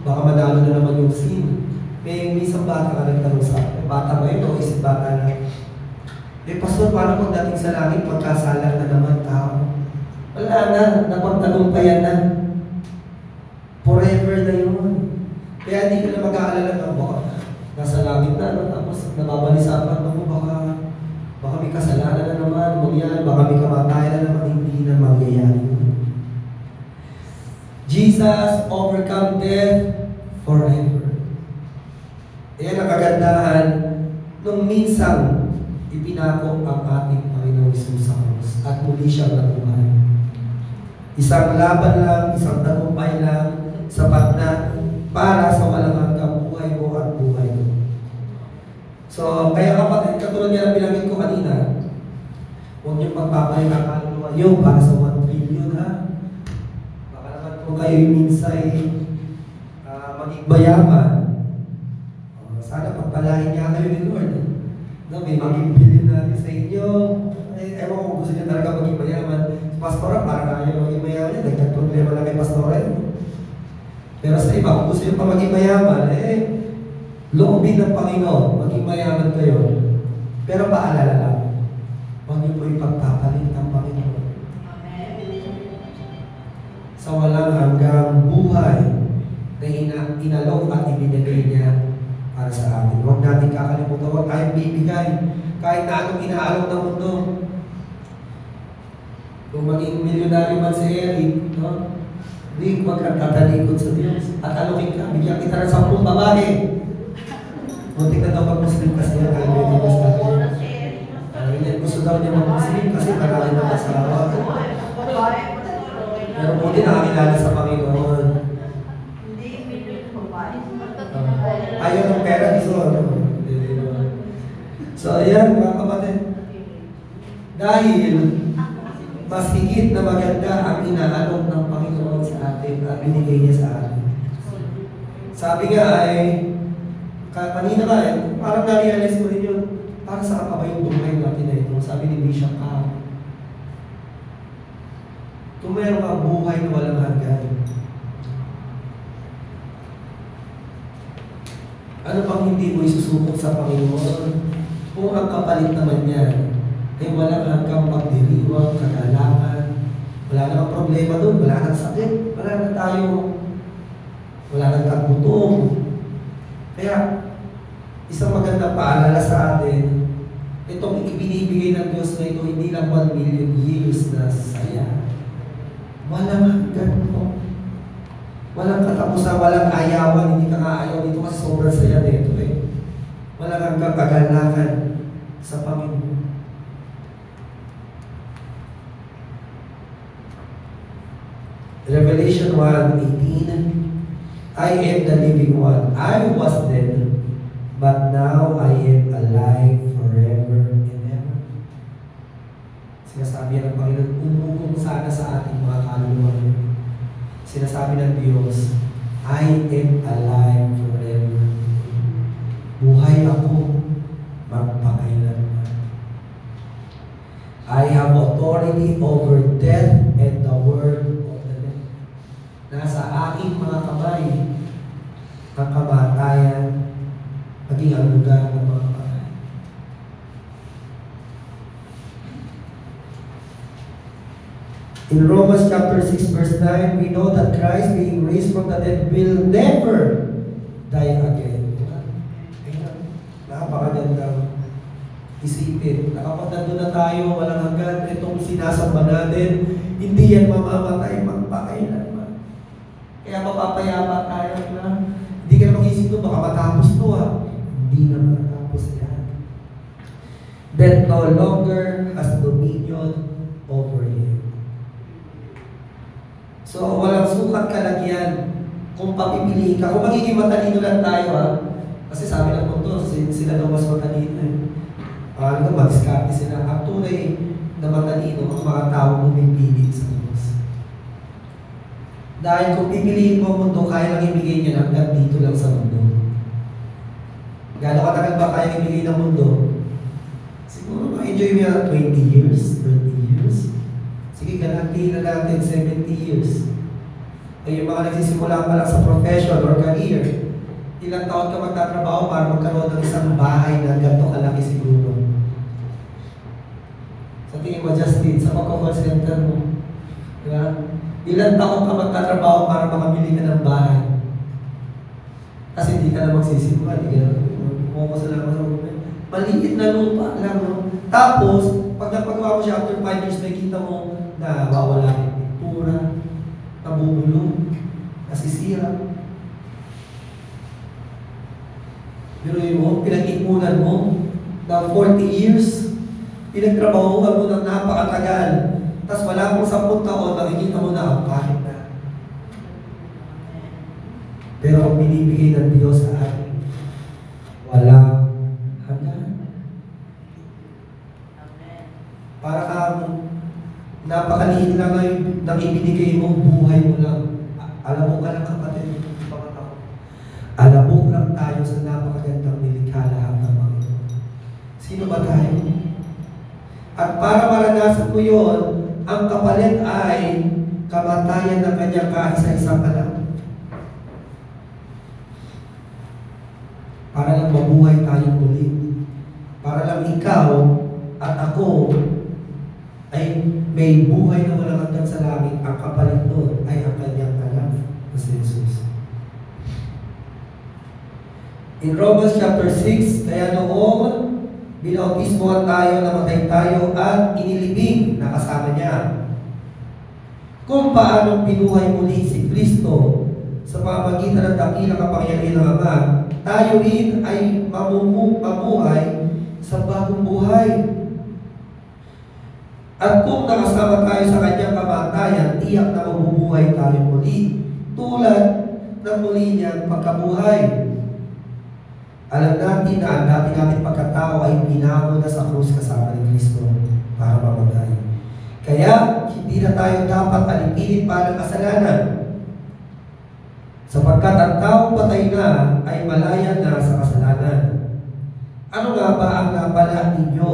baka manalo na naman yung sin. May isang bata ka nagtanong sa akin, bata ba yun o isip bata lang? Pastor, paano pagdating sa langit, pagkasalang na naman tao? Wala na, napagtagumpayan na. Forever na yun. Kaya hindi ka na mag-aalala ng baka nasa langit na, no? Tapos nababalisapan ako, baka may kasalanan na naman, mangyari, baka may kamatayan na naman, hindi na mangyayari. Jesus overcome death forever. Ayan ang kagandahan nung minsang ipinako ang ating Panginoong Jesus sa krus at muli siyang nabuhay. Isang laban lang, isang tagumpay lang, sapat na para sa walang hanggang buhay mo at buhay mo. So, kaya kapatid, katulad nga ng bilangin ko kanina, huwag niyong pagpapalit ang kaluluwa niyo para sa 1 trillion, ha? Baka naman kung kayo minsay maging bayaman, sana pagpalain niya kayo ni Lord. No, may maging bilhin natin sa inyo. Ewan ko kung gusto niya talaga maging mayaman. Pastora, para kayo maging mayaman, nagtag problema lang kay Pastora. Pero sa iba, kung gusto niyo pa maging mayaman, loobin ng Panginoon, maging mayaman kayo. Pero paalala lang, huwag niyo po ipagpapalit ang Panginoon. Sa walang hanggang buhay na inalok at ibinigay niya para sa amin. Huwag natin kakalimutan, huwag tayong bibigay kahit na anong inaalok ng mundo. Kung maging milyonaryo man si Eric, no? Hindi, huwag kang tatalikod sa Diyos. At alokin ka, bigyan kita ng 10 babae. Muntik na daw mag-Muslim kasi yan, kaya medyo mas natin. Gusto daw niya mag-Muslim kasi marami na masawa. Pero buti nakakilala sa Panginoon. Ayaw ng pera, so ayan mga kapatid, dahil mas higit na maganda ang inaalok ng Panginoon sa atin at binigay niya sa atin. Sabi nga ay, kanina ka parang na-realize mo rin yun, para sa pa ba yung buhay natin na ito? Sabi ni Bishop Ka, kung meron kang buhay na walang hanggan, ano pang hindi mo isusubok sa Panginoon? Kung ang kapalit naman yan ay walang hanggang pagdiriwang, kagalakan, wala namang problema doon, wala nang sakit, wala nang tayo, wala nang tagutong. Kaya, isang magandang paalala sa atin, itong ibinibigay ng Diyos na ito, hindi lang 1 million years na saya. Walang hanggan mo. Walang katapusan, walang ayawan, hindi ka nga ayaw dito kasi sobrang saya nito eh. Walang hanggang kagalakan sa Panginoon. Revelation 1:18, I am the living one. I was dead, but now I am alive forever and ever. Sinasabi ng Panginoon, umugong sana sa ating mga kaluluwa. Sinasabi ng Diyos, I am alive forever. Buhay ako magpakailanman. I have authority over death and the word of the dead. Nasa aking mga kamay ang kamatayan, maging ang lugar ng mga kamay. In Romans chapter 6 verse 9, we know that Christ being raised from the dead will never die again. Napakagandang isipin. Kapag nandun na tayo, walang hanggan, itong sinasamba natin, hindi yan mamamatay magpakailanman. Kaya mapapayapa tayo na hindi ka na mag-isip doon, baka matapos to Hindi na matapos yan. That no longer has dominion over you. So, walang sukat kalagyan kung papipiliin ka. Kung magiging matalino lang tayo, kasi sabi ng mundo, sila daw mas matalino. Madiskarte sila. Ang tunay na matalino ang mga taong pumipili sa Diyos. Dahil kung pipiliin mo ang mundo, kaya lang ibigay niya hanggang dito lang sa mundo. Gano'ng katagal ba kaya ibigay ng mundo? Siguro ma-enjoy mo yan 20 years, 30 years. Sige, garantihin na natin 70 years. Ay yung mga nagsisimula pa lang sa profession or career, ilang taon ka magtatrabaho para magkaroon ng isang bahay na ganito kalaki siguro. Sa tingin mo, Justin, sa pagka-call center mo, diba? Ilang taon ka magtatrabaho para makabili ka ng bahay. Kasi hindi ka na magsisimula, hindi ka na pumunta lang sa government. Maliit na lupa lang, no? Tapos, pag napagawa mo siya after 5 years, makikita mo na wawala yung pintura, nabubulong, nasisira. Pero mo, pinag-ipunan mo na 40 years, pinagtrabahuan mo ng napakatagal, tapos wala pong 10 taon, nakikita mo na ang pahit na. Pero ang binibigay ng Diyos sa atin, walang hanggan. Para kang napakaliit lang ng ibinigay mo, buhay mo lang. Alam mo ka lang kapatid, alabok lang tayo sa napakagandang nilikha lahat ng mga ito. Sino ba tayo? At para maranasan mo yun, ang kapalit ay kamatayan ng kanyang kaisa-isang anak. Para lang mabuhay tayong muli. Para lang ikaw at ako ay may buhay na walang hanggan sa langit. Ang kapalit doon ay ang kanyang anak na si Jesus. In Romans chapter 6, kaya noong binautismohan tayo, namatay tayo at inilibing na kasama niya. Kung paano binuhay muli si Kristo sa pamamagitan ng dakilang kapangyarihan ng Ama, tayo rin ay mamuhay sa bagong buhay. At kung nakasama tayo sa kanyang kamatayan, tiyak na mabubuhay tayo muli, tulad ng muli niyang pagkabuhay. Alam natin na ang dati nating pagkatao ay pinako na sa krus kasama ni Kristo para mamatay. Kaya, hindi na tayo dapat alipinin pa ng kasalanan. Sapagkat ang taong patay na ay malaya na sa kasalanan. Ano nga ba ang napala ninyo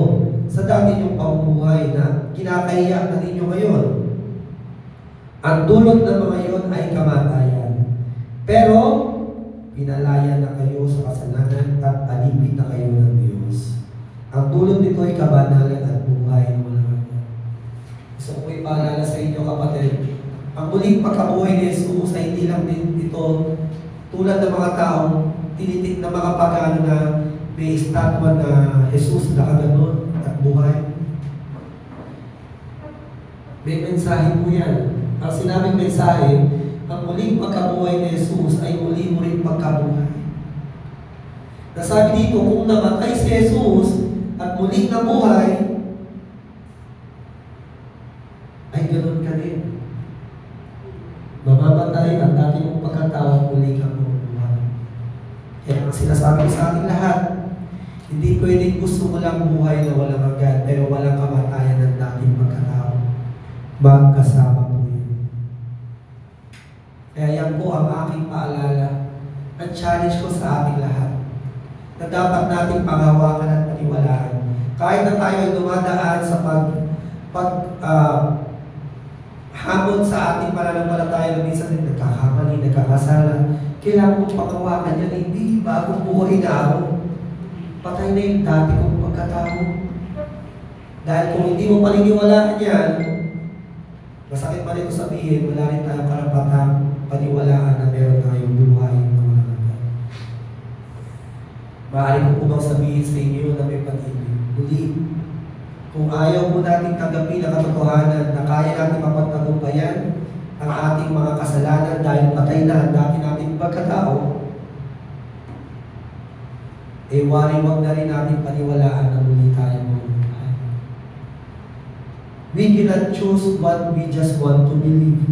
sa dati niyong pamumuhay na kinakahiya na ninyo ngayon? Ang dulot ng mga iyon ay kamatayan. Pero, pinalaya na kayo sa kasalanan at alipin na kayo ng Diyos. Ang dulot nito ay kabanalan at buhay na walang hanggan. Gusto ko ipaalala sa inyo, kapatid, ang muling pagkabuhay ni Jesus ay hindi lang din ito tulad ng mga taong tinitik na mga pagano na may estatwa na Jesus nakaganon at buhay. May mensahe po yan. Ang sinabing mensahe, ang muling pagkabuhay ni Jesus ay muli mo rin pagkabuhay. Nasabi dito, kung namatay si Jesus at muling nabuhay, ay ganoon ka din. Mamamatay ang dati mong pagkatao, muli kang mabubuhay. Kaya ang sinasabi sa ating lahat, hindi pwedeng gusto mo lang buhay na walang hanggan, pero walang kamatayan ng dating pagkatao. Magkasama po yun. Kaya yan po ang aking paalala at challenge ko sa ating lahat na dapat nating panghawakan at paniwalaan. Kahit na tayo ay dumadaan sa hamon sa ating pananampalataya na minsan din nagkakamali, nagkakasala, kailangan mong panghawakan yan, hindi bagong buhay na ako. Patay na yung dati kong pagkatao. Dahil kung hindi mo paniniwalaan yan, masakit pa rin sabihin, wala rin tayong karapatang paniwalaan na meron tayong buhay na walang hanggan. Maaari ko po bang sabihin sa inyo na may pag-ibig? Muli, kung ayaw po natin tanggapin ang katotohanan na kaya natin mapagtagumpayan ang ating mga kasalanan dahil patay na ang dati nating pagkatao, eh wari wag na rin natin paniwalaan na muli tayo mabubuhay. We cannot choose what we just want to believe.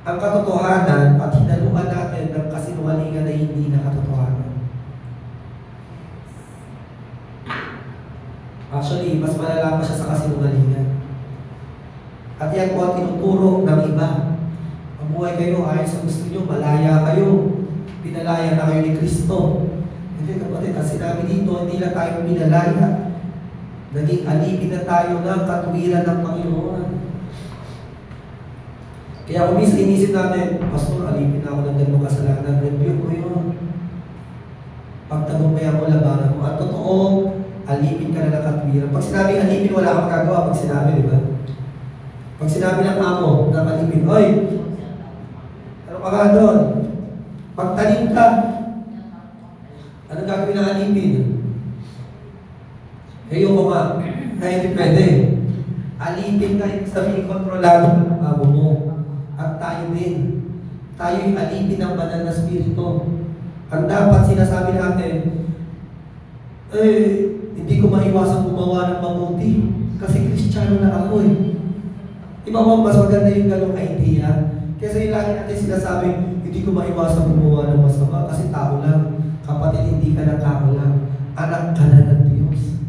Ang katotohanan at hinaluan natin ng kasinungalingan na hindi na katotohanan. Actually, mas malala pa siya sa kasinungalingan. At yan po ang tinuturo ng iba. Mabuhay kayo ayon sa gusto nyo, malaya kayo. Pinalaya na kayo ni Kristo. Hindi kapatid, ang sinabi dito, hindi na tayo pinalaya. Naging alipin na tayo ng katuwiran ng Panginoon. Kaya kung minsan inisip natin, Pastor, alipin na ako ng ganong kasalanan, review ko yun. Pagtagumpayan mo, labanan mo. At totoo, alipin ka na ng katuwiran. Pag sinabi alipin, wala kang magagawa. Pag sinabi, di ba? Pag sinabi ng amo na alipin, oy, ano ka nga doon? Pagtanim ka, ano gagawin ng alipin? Ayoko nga, ay hindi pwede. Alipin ka, ibig sabihin kontrolado ng amo mo. At tayo din. Tayo yung alipin ng banal na spirito. Ang dapat sinasabi natin, hindi ko maiwasang gumawa ng mabuti. Kasi Kristiyano na ako eh. Iba mo, mas maganda yung ganong idea. Kasi yung lagi natin sinasabi, hindi ko maiwasang gumawa ng masama kasi tao lang. Kapatid, hindi ka na tao lang. Anak ka na ng Diyos.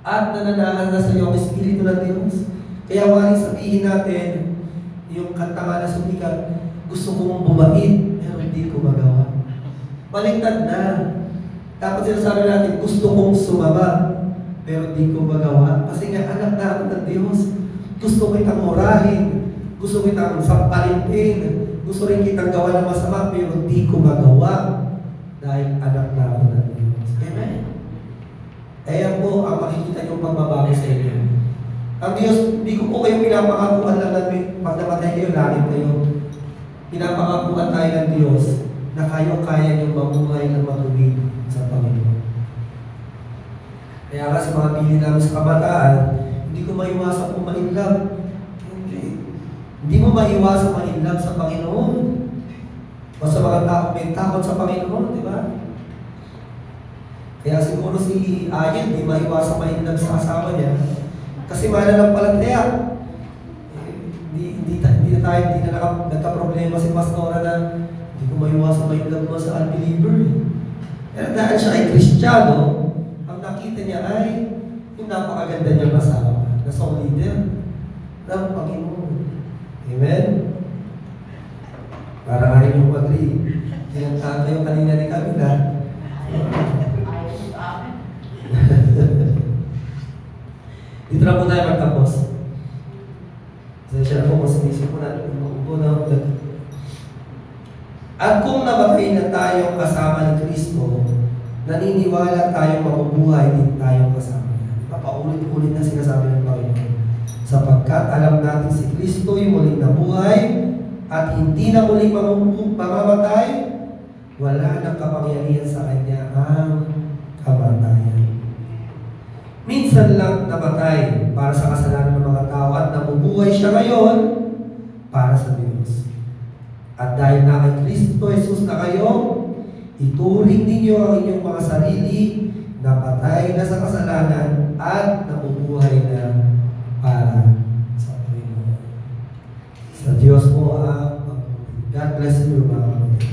At nananahan na sa iyo ang Espiritu ng Diyos. Kaya waring sabihin natin, yung kanta nga na sumikat, gusto kong bumait, pero hindi ko magawa. Baliktad na. Dapat sinasabi natin, gusto kong sumama, pero hindi ko magawa. Kasi nga, anak na ako ng Diyos. Gusto kitang murahin, gusto kitang sampalitin, gusto rin kitang gawa ng masama, pero hindi ko magawa. Dahil anak na ako ng Diyos. Amen? Ayan po ang makikita niyong pagbabago sa inyo. Ang Diyos, hindi ko po kayo pinapakakuan lang namin pag namatay kayo, langit kayo. Pinapakakuan tayo ng Diyos na kaya niyong mabuhay ng matuwid sa Panginoon. Kaya nga sa mga pili namin sa kabataan, hindi ko maiwasan kung ma-inlove. Hindi mo maiwasan ma-inlove sa Panginoon. O sa mga tao may takot sa Panginoon, di ba? Kaya siguro si Ayan, di maiwasan ma-inlove sa asawa niya. Kasi mananampalataya. Hindi na nagka-problema si Pastora na hindi ko maiwasan ma-inlove mo sa unbeliever. Pero dahil siya ay Kristiyano, ang nakita niya ay yung napakaganda niyang asawa na solider ng Panginoon. Amen? Para kayo yung mag-read. Sinagtaka yung kanina ni Camila. Dito na po tayo magtapos. Siya na po kung sinisip po natin na at kung namatay na tayong kasama ni Kristo, naniniwala tayong mabubuhay din tayong kasama niya. Papaulit-ulit na sinasabi ng Panginoon. Sapagkat alam natin si Kristo yung muling nabuhay at hindi na muling mamamatay, wala nang kapangyarihan sa Kanya ang kamatayan. Minsan lang namatay para sa kasalanan ng mga tao at nabubuhay siya ngayon para sa Diyos. At dahil na kay Kristo Jesus na kayo, ituring ninyo ang inyong mga sarili na patay na sa kasalanan at nabubuhay na para sa Panginoon. Sa Diyos po ang God bless you, mga kapatid.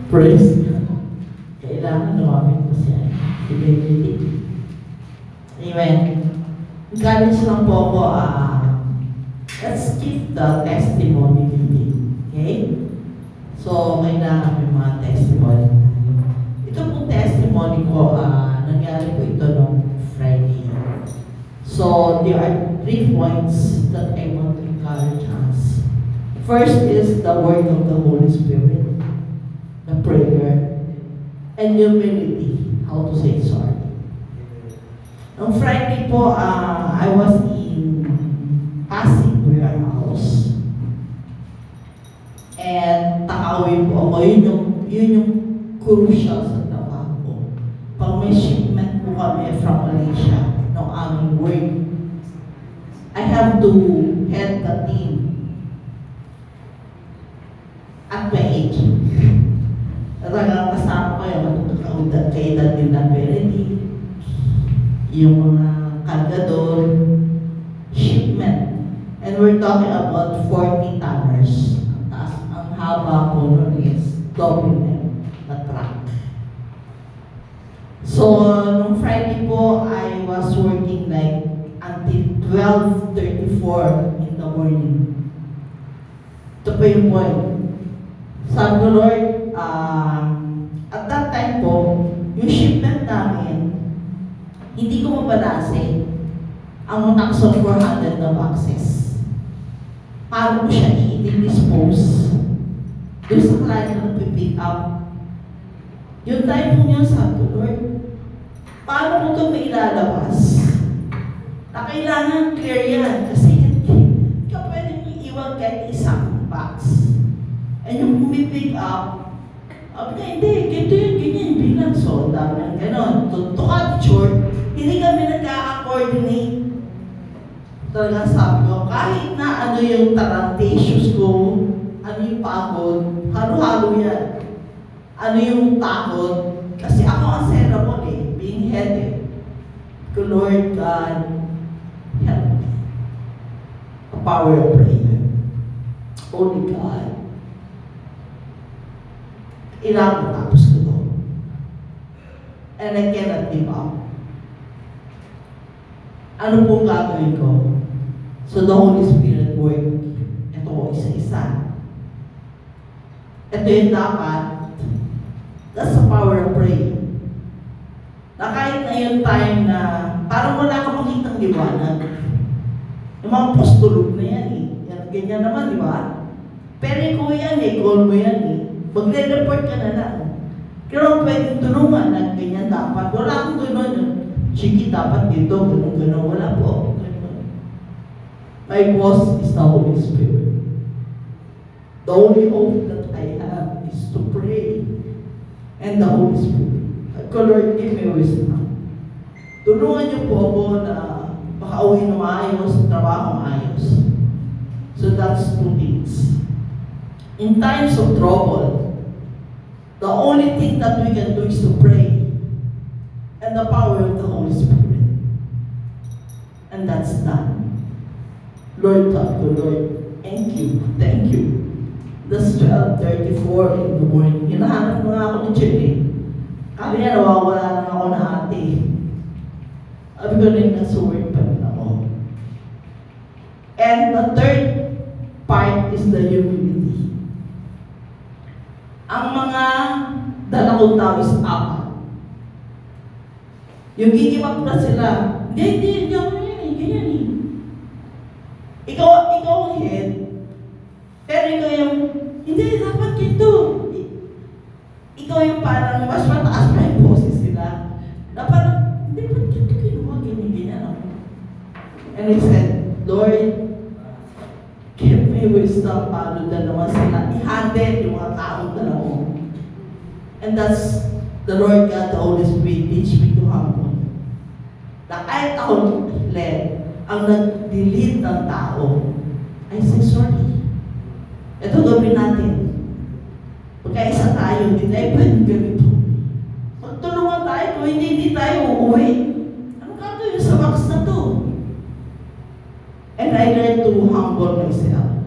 Praise God. Kailangan lumapit mo siya. Si Benedict. Amen. Encourage lang po ako, let's keep the testimony living. Okay? So, kailangan may mga testimony. Ito pong testimony ko, nangyari po ito noong Friday. So, there are 3 points that I want to encourage us. First is the word of the Holy Spirit. The prayer, and humility, how to say sorry. On Friday po, I was in Pasig prayer house. And takawin po ako, yun yung crucial sa trabaho ko. Pag may have to head the team at my age. Talagang kasama ko yung kaedad nila Verity, yung mga cargador, shipment. And we're talking about 40 tonners. Ang haba po nun is double na truck. So, nung Friday po, I was working like until 12:34 in the morning. Ito po yung point. Sabi ko, Lord, at that time po, yung shipment namin, hindi ko mabalase ang Naxon 400 na boxes. Paano ko siya i-dispose doon sa client na pick up? Yung time po niya, sabi ko, Lord, paano ko ito mailalabas? Na kailangan clear yan kasi hindi ka pwedeng iiwan kahit isang box. And yung pumipick up, sabi niya, hindi, ganito yun, ganyan, bilang so, dami ng ganon. To cut short, hindi kami nagka-coordinate. Talagang sabi ko, kahit na ano yung tarantations ko, ano yung pagod, halo-halo yan. Ano yung takot, kasi ako ang serable being headed. To Lord God, help me. A power of prayer. Holy God. Ilang matapos ko to. And I cannot give up. Ano pong gagawin ko? So the Holy Spirit work. Ito ko isa-isa. Ito yung dapat. That's the power of prayer. Na kahit na yung time na parang wala kang makitang liwanag. Yung mga postulog na yan Yan, ganyan naman, di ba? Pero ko yan call mo yan Magre-report ka na lang. Pero pwedeng tulungan na ganyan dapat. Wala akong gano'n. Sige, dapat dito, gano'n. Wala po. Ganun. My boss is the Holy Spirit. The only hope that I have is to pray. And the Holy Spirit. Lord, give me wisdom. Tulungan niyo po ako na makauwi ng maayos, trabaho maayos. So that's two things. In times of trouble, the only thing that we can do is to pray and the power of the Holy Spirit. And that's done. Lord, thank you. That's 12:34 in the morning. Hinahanap mo nga ako ni Jenny. Kami niya, nawawala na ako na ate. Sabi ko rin, nasa work pa rin ako. And the third part is the humility. Ang mga dala kong tao is apat. Yung gigibak na sila, hindi ako ganyan Ikaw ang head. Pero ikaw yung, hindi, dapat ito. Ikaw yung parang mas mataas pa yung boses sila. Na parang, hindi, ba't ito kinuha, ganyan. And I said, Lord, give me wisdom paano dalawa sila. I-handle yung mga taong dalawa. And that's the Lord God, the Holy Spirit, teach me to humble. Na kahit ako led, ang nag-delete ng tao, I say, sorry. Ito gawin natin. Pagkaisa tayo, hindi tayo pwedeng ganito. Magtulungan tayo kung hindi tayo uuwi. Ano gagawin sa box na to? And I learned to humble myself.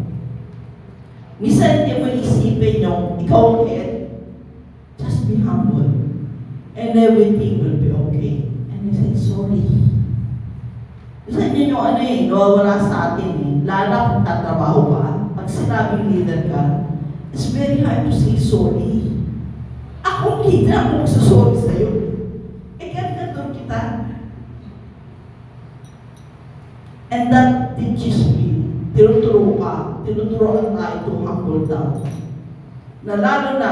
Minsan hindi mo isipin yung ikaw ang head. Just be humble. And everything will be okay. And I said, sorry. Minsan yun yung nawawala sa atin Lalo kung tatrabaho ka. Pag sinabing leader ka, it's very hard to say sorry. Ako leader, ako magsasorry sa'yo. Ganun kita. And that teaches me, tinuturuan tayo to humble down. Na lalo na,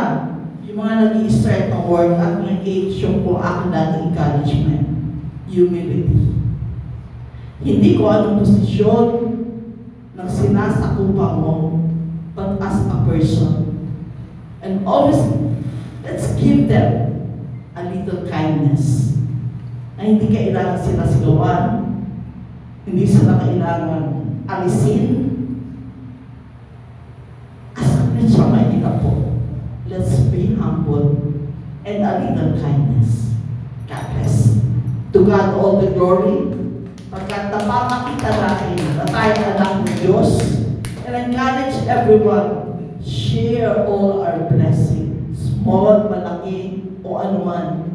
yung mga nag-i-start ng work at nag-age yung po aking dating encouragement, humility. Hindi ko anong posisyon ng sinasakupan mo, but as a person. And obviously, let's give them a little kindness. Na hindi kailangan sila sigawan, hindi sila kailangan alisin. As medyo mahirap po. Let's be humble and a little kindness. God bless. To God all the glory. Pagkat napapakita natin na tayo anak ng Diyos, and encourage everyone, share all our blessing, small, malaki, o anuman.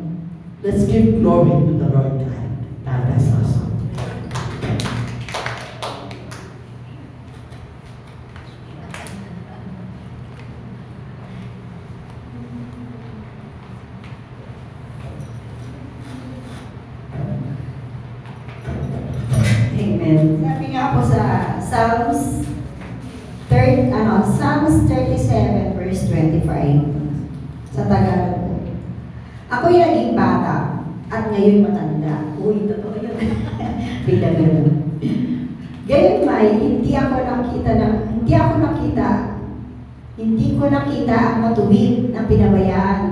Let's give glory to the Lord God. God bless us. Amen. Sabi nga po sa Psalms 37 verse 25 sa Tagalog po. Ako'y naging bata at ngayon matanda. Uy, totoo yun. Bigla ganun. Gayon may, hindi ko nakita ang matuwid na pinabayaan.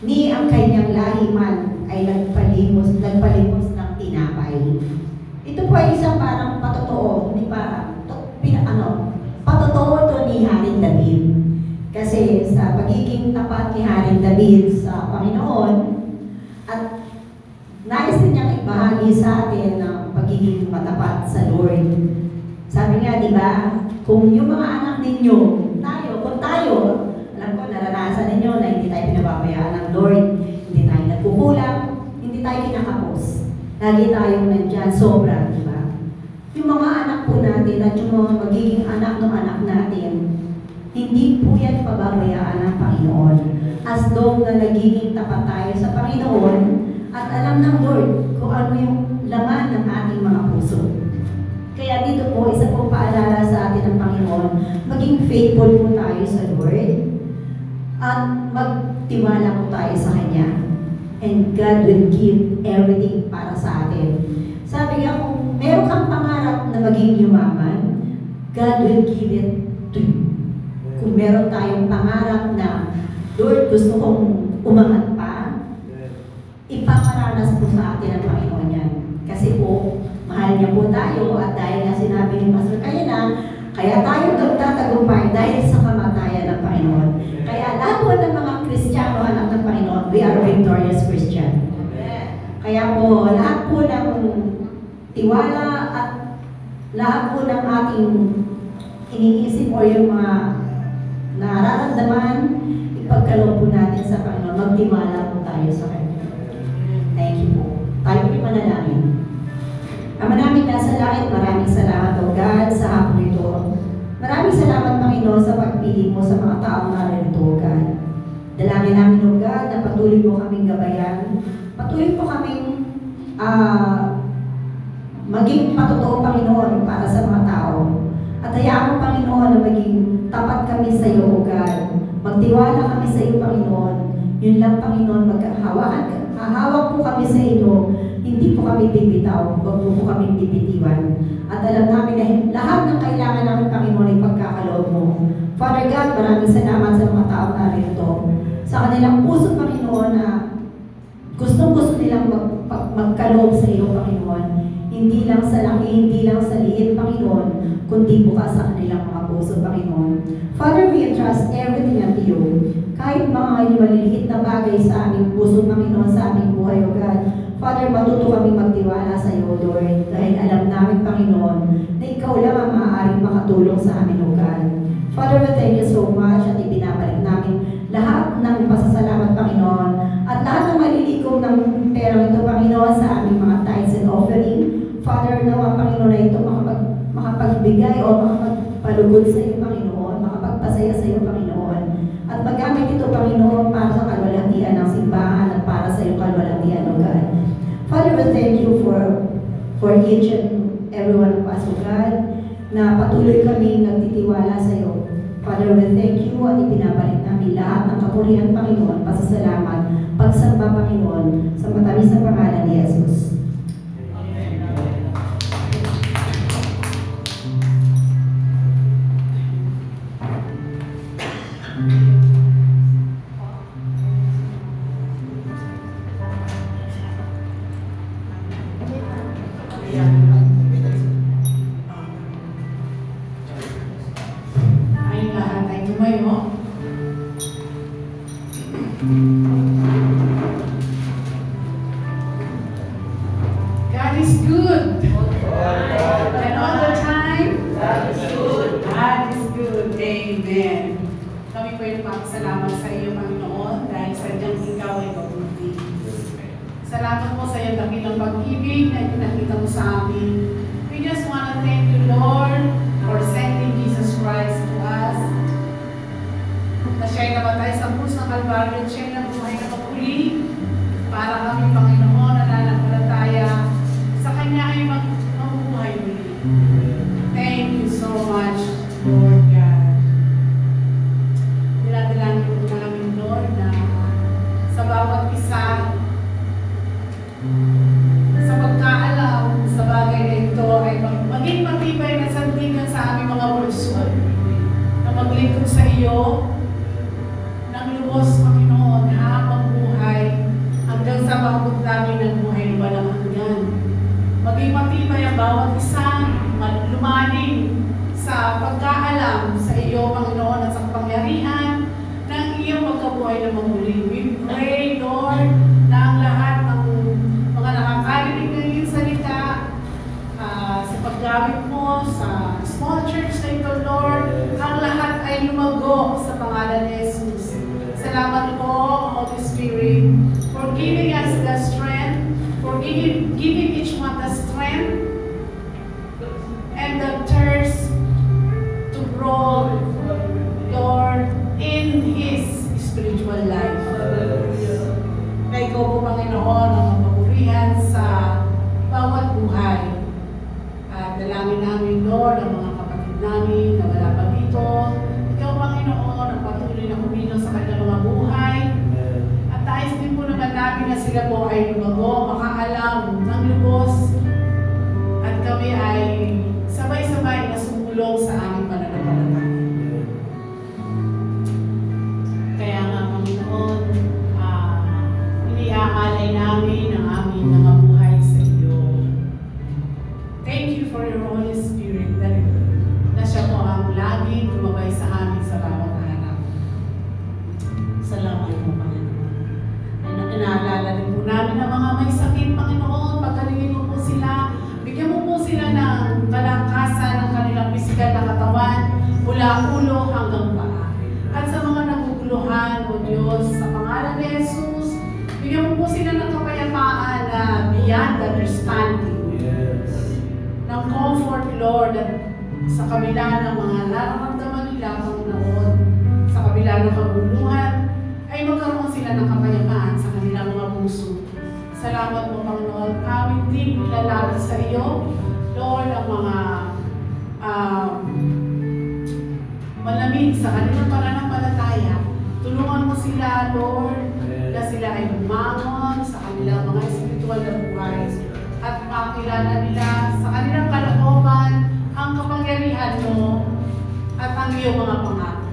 Ni ang kanyang lahi man ay nagpalimos ng tinapay. Ito po ay isang parang patotoo, hindi parang, patotoo to ni Haring David. Kasi sa pagiging tapat ni Haring David sa Panginoon, at nais din niyang ibahagi sa atin ang pagiging matapat sa Lord. Sabi nga, di ba, kung yung mga anak ninyo, kung tayo, alam ko, naranasan ninyo na hindi tayo pinababayaan ng Lord, hindi tayo nagkukulang, hindi tayo kinakapos. Lagi tayong nandyan, sobra, di ba? Yung mga anak po natin at yung mga magiging anak ng anak natin, hindi po yan pababayaan ng Panginoon. As long na nagiging tapat tayo sa Panginoon at alam ng Lord kung ano yung laman ng ating mga puso. Kaya dito po, isa pong paalala sa atin ng Panginoon, maging faithful po tayo sa Lord at magtiwala po tayo sa Kanya. And God will give everything para sa atin. Sabi nga, kung meron kang pangarap na maging yumaman, God will give it to you. Kung meron tayong pangarap na, Lord, gusto kong umangat pa, ipaparanas po sa atin ang Panginoon yan. Kasi po, mahal niya po tayo at dahil na sinabi ni Pastor kaya tayo nagtatagumpay dahil sa kamatayan ng Panginoon. Kaya lahat po ng mga Kristiyano, anak ng Panginoon, we are victorious Christian. Kaya po, lahat po ng tiwala at lahat po ng ating iniisip o yung mga nararamdaman, ipagkaloob po natin sa Panginoon. Magtiwala po tayo sa Kanya. Thank you po. Tayo po manalangin. Ama namin nasa langit, maraming salamat o God sa hapon ito. Maraming salamat Panginoon sa pagpili mo sa mga taong narito o God. Dalangin namin o God na patuloy mo kaming gabayan. Patuloy po kaming maging patotoo Panginoon para sa mga tao. At hayaan mo Panginoon na maging tapat kami sa iyo o God. Magtiwala kami sa iyo Panginoon. Yun lang Panginoon, hahawak po kami sa inyo. Hindi po kami bibitaw, huwag po kami bibitiwan. At alam namin na lahat ng kailangan namin, Panginoon, ay pagkakaloob mo. Father God, maraming salamat sa mga taong narito. Sa kanilang puso, Panginoon, na gustong-gusto nilang magkaloob sa iyo, Panginoon. Hindi lang sa laki, hindi lang sa liit, Panginoon, kundi bukas sa kanilang mga puso, Panginoon. Father, we entrust everything unto you. Kahit mga maliliit na bagay sa aming puso, Panginoon, sa aming buhay, O God. Father, matuto kami magtiwala sa iyo, Lord, dahil alam namin, Panginoon, na ikaw lang ang maaaring makatulong sa amin, O God. Father, we thank you so much at ibinabalik namin lahat ng pasasalamat, Panginoon, at lahat ng malilikom ng perang ito, Panginoon, sa aming mga tithes and offering. Father, nawa, Panginoon, na ito makapagbigay o makapagpalugod sa iyo, Panginoon, makapagpasaya sa iyo, Panginoon. At magamit ito, Panginoon, para sa kalwalhatian ng simbahan at para sa iyong kalwalhatian, O God. Father, we thank you for each and every one of us, O God, na patuloy kami nagtitiwala sa iyo. Father, we thank you at ibinabalik namin lahat ng kapurihan, Panginoon, pasasalamat, pagsamba, Panginoon, sa matamis na pangalan ni Jesus. tumayo. God is good. And all the time, God is good. God is good. Amen. Kami po yung magpapasalamat sa iyo, Panginoon, dahil sadyang ikaw ay mabuti. Salamat po sa iyong dakilang pag-ibig na ipinakita mo sa amin. We just want to thank you, Lord, for sending Jesus Christ to us. Na siya'y namatay sa krus ng Kalbaryo, siya'y nabuhay na papuli para kami, Panginoon, nananampalataya sa Kanya ay mabubuhay muli. Thank you so much, Lord God. Dinadalangin po namin, Lord, na sa bawat isa, sa pagkaalam sa bagay na ito ay maging matibay na sandigan sa aming mga puso na maglingkod sa iyo ng lubos, Panginoon, habang buhay hanggang sa maabot namin ng buhay na walang hanggan. Maging matibay ang bawat isa, lumaning sa pagkaalam sa iyo, Panginoon, at sa kapangyarihan ng iyong magkabuhay na magmuli. We pray, Lord, na ang lahat ng mga nakakarinig ng iyong salita sa paggamit mo sa small church na ito, Lord, ang lahat ay lumago sa pangalan ni Jesus. Salamat po, Holy Spirit, for giving us the strength, for giving each one the strength and the thirst to grow, Lord, in His spiritual life. Na ikaw po, Panginoon, ang mapapurihan sa bawat buhay. At dalangin namin, Lord, ang mga kapatid namin na wala pa dito. Ikaw, Panginoon, ang patuloy na kumilos sa kanilang mga buhay. At nais din po naman namin na sila po ay lumago, makaalam ng lubos. At kami ay sabay-sabay na sumulong sa aming pananampalataya. Kaya nga, Panginoon, iniaalay namin ang aming mga buhay sa iyo. Thank you for your Holy Spirit na siya po ang laging tumabay sa amin sa bawat hanap. Salamat po, Panginoon. Inaalala din po namin ang mga may sakit, Panginoon. Pagkalingin mo po sila, bigyan mo po sila ng kalakasan ng kanilang pisikal na katawan mula ulo hanggang paa. At sa mga naguguluhan, O Diyos, sa pangalan ni Jesus, bigyan mo po sila ng kapayapaan na beyond understanding. Ng comfort, Lord, at sa kabila ng mga nararamdaman nila, Panginoon, sa kabila ng kaguluhan, ay magkaroon sila ng kapayapaan sa kanilang mga puso. Salamat mo, Panginoon. Aming din ilalapit sa iyo, Lord, ang mga malamig sa kanilang pananampalataya. Tulungan mo sila, Lord, na sila ay bumangon sa kanilang mga espiritual na buhay at makilala nila sa kanilang kalooban ang kapangyarihan mo at ang iyong mga pangako.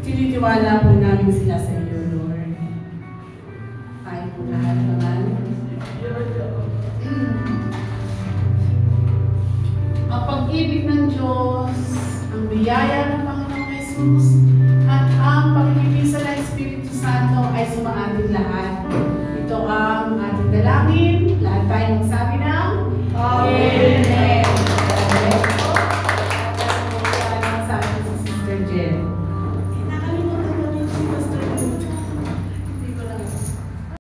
Tinitiwala po namin sila sa iyo, Lord. Tayo po lahat naman. Ang pag-ibig ng Diyos, ang biyaya ng Panginoong Jesus,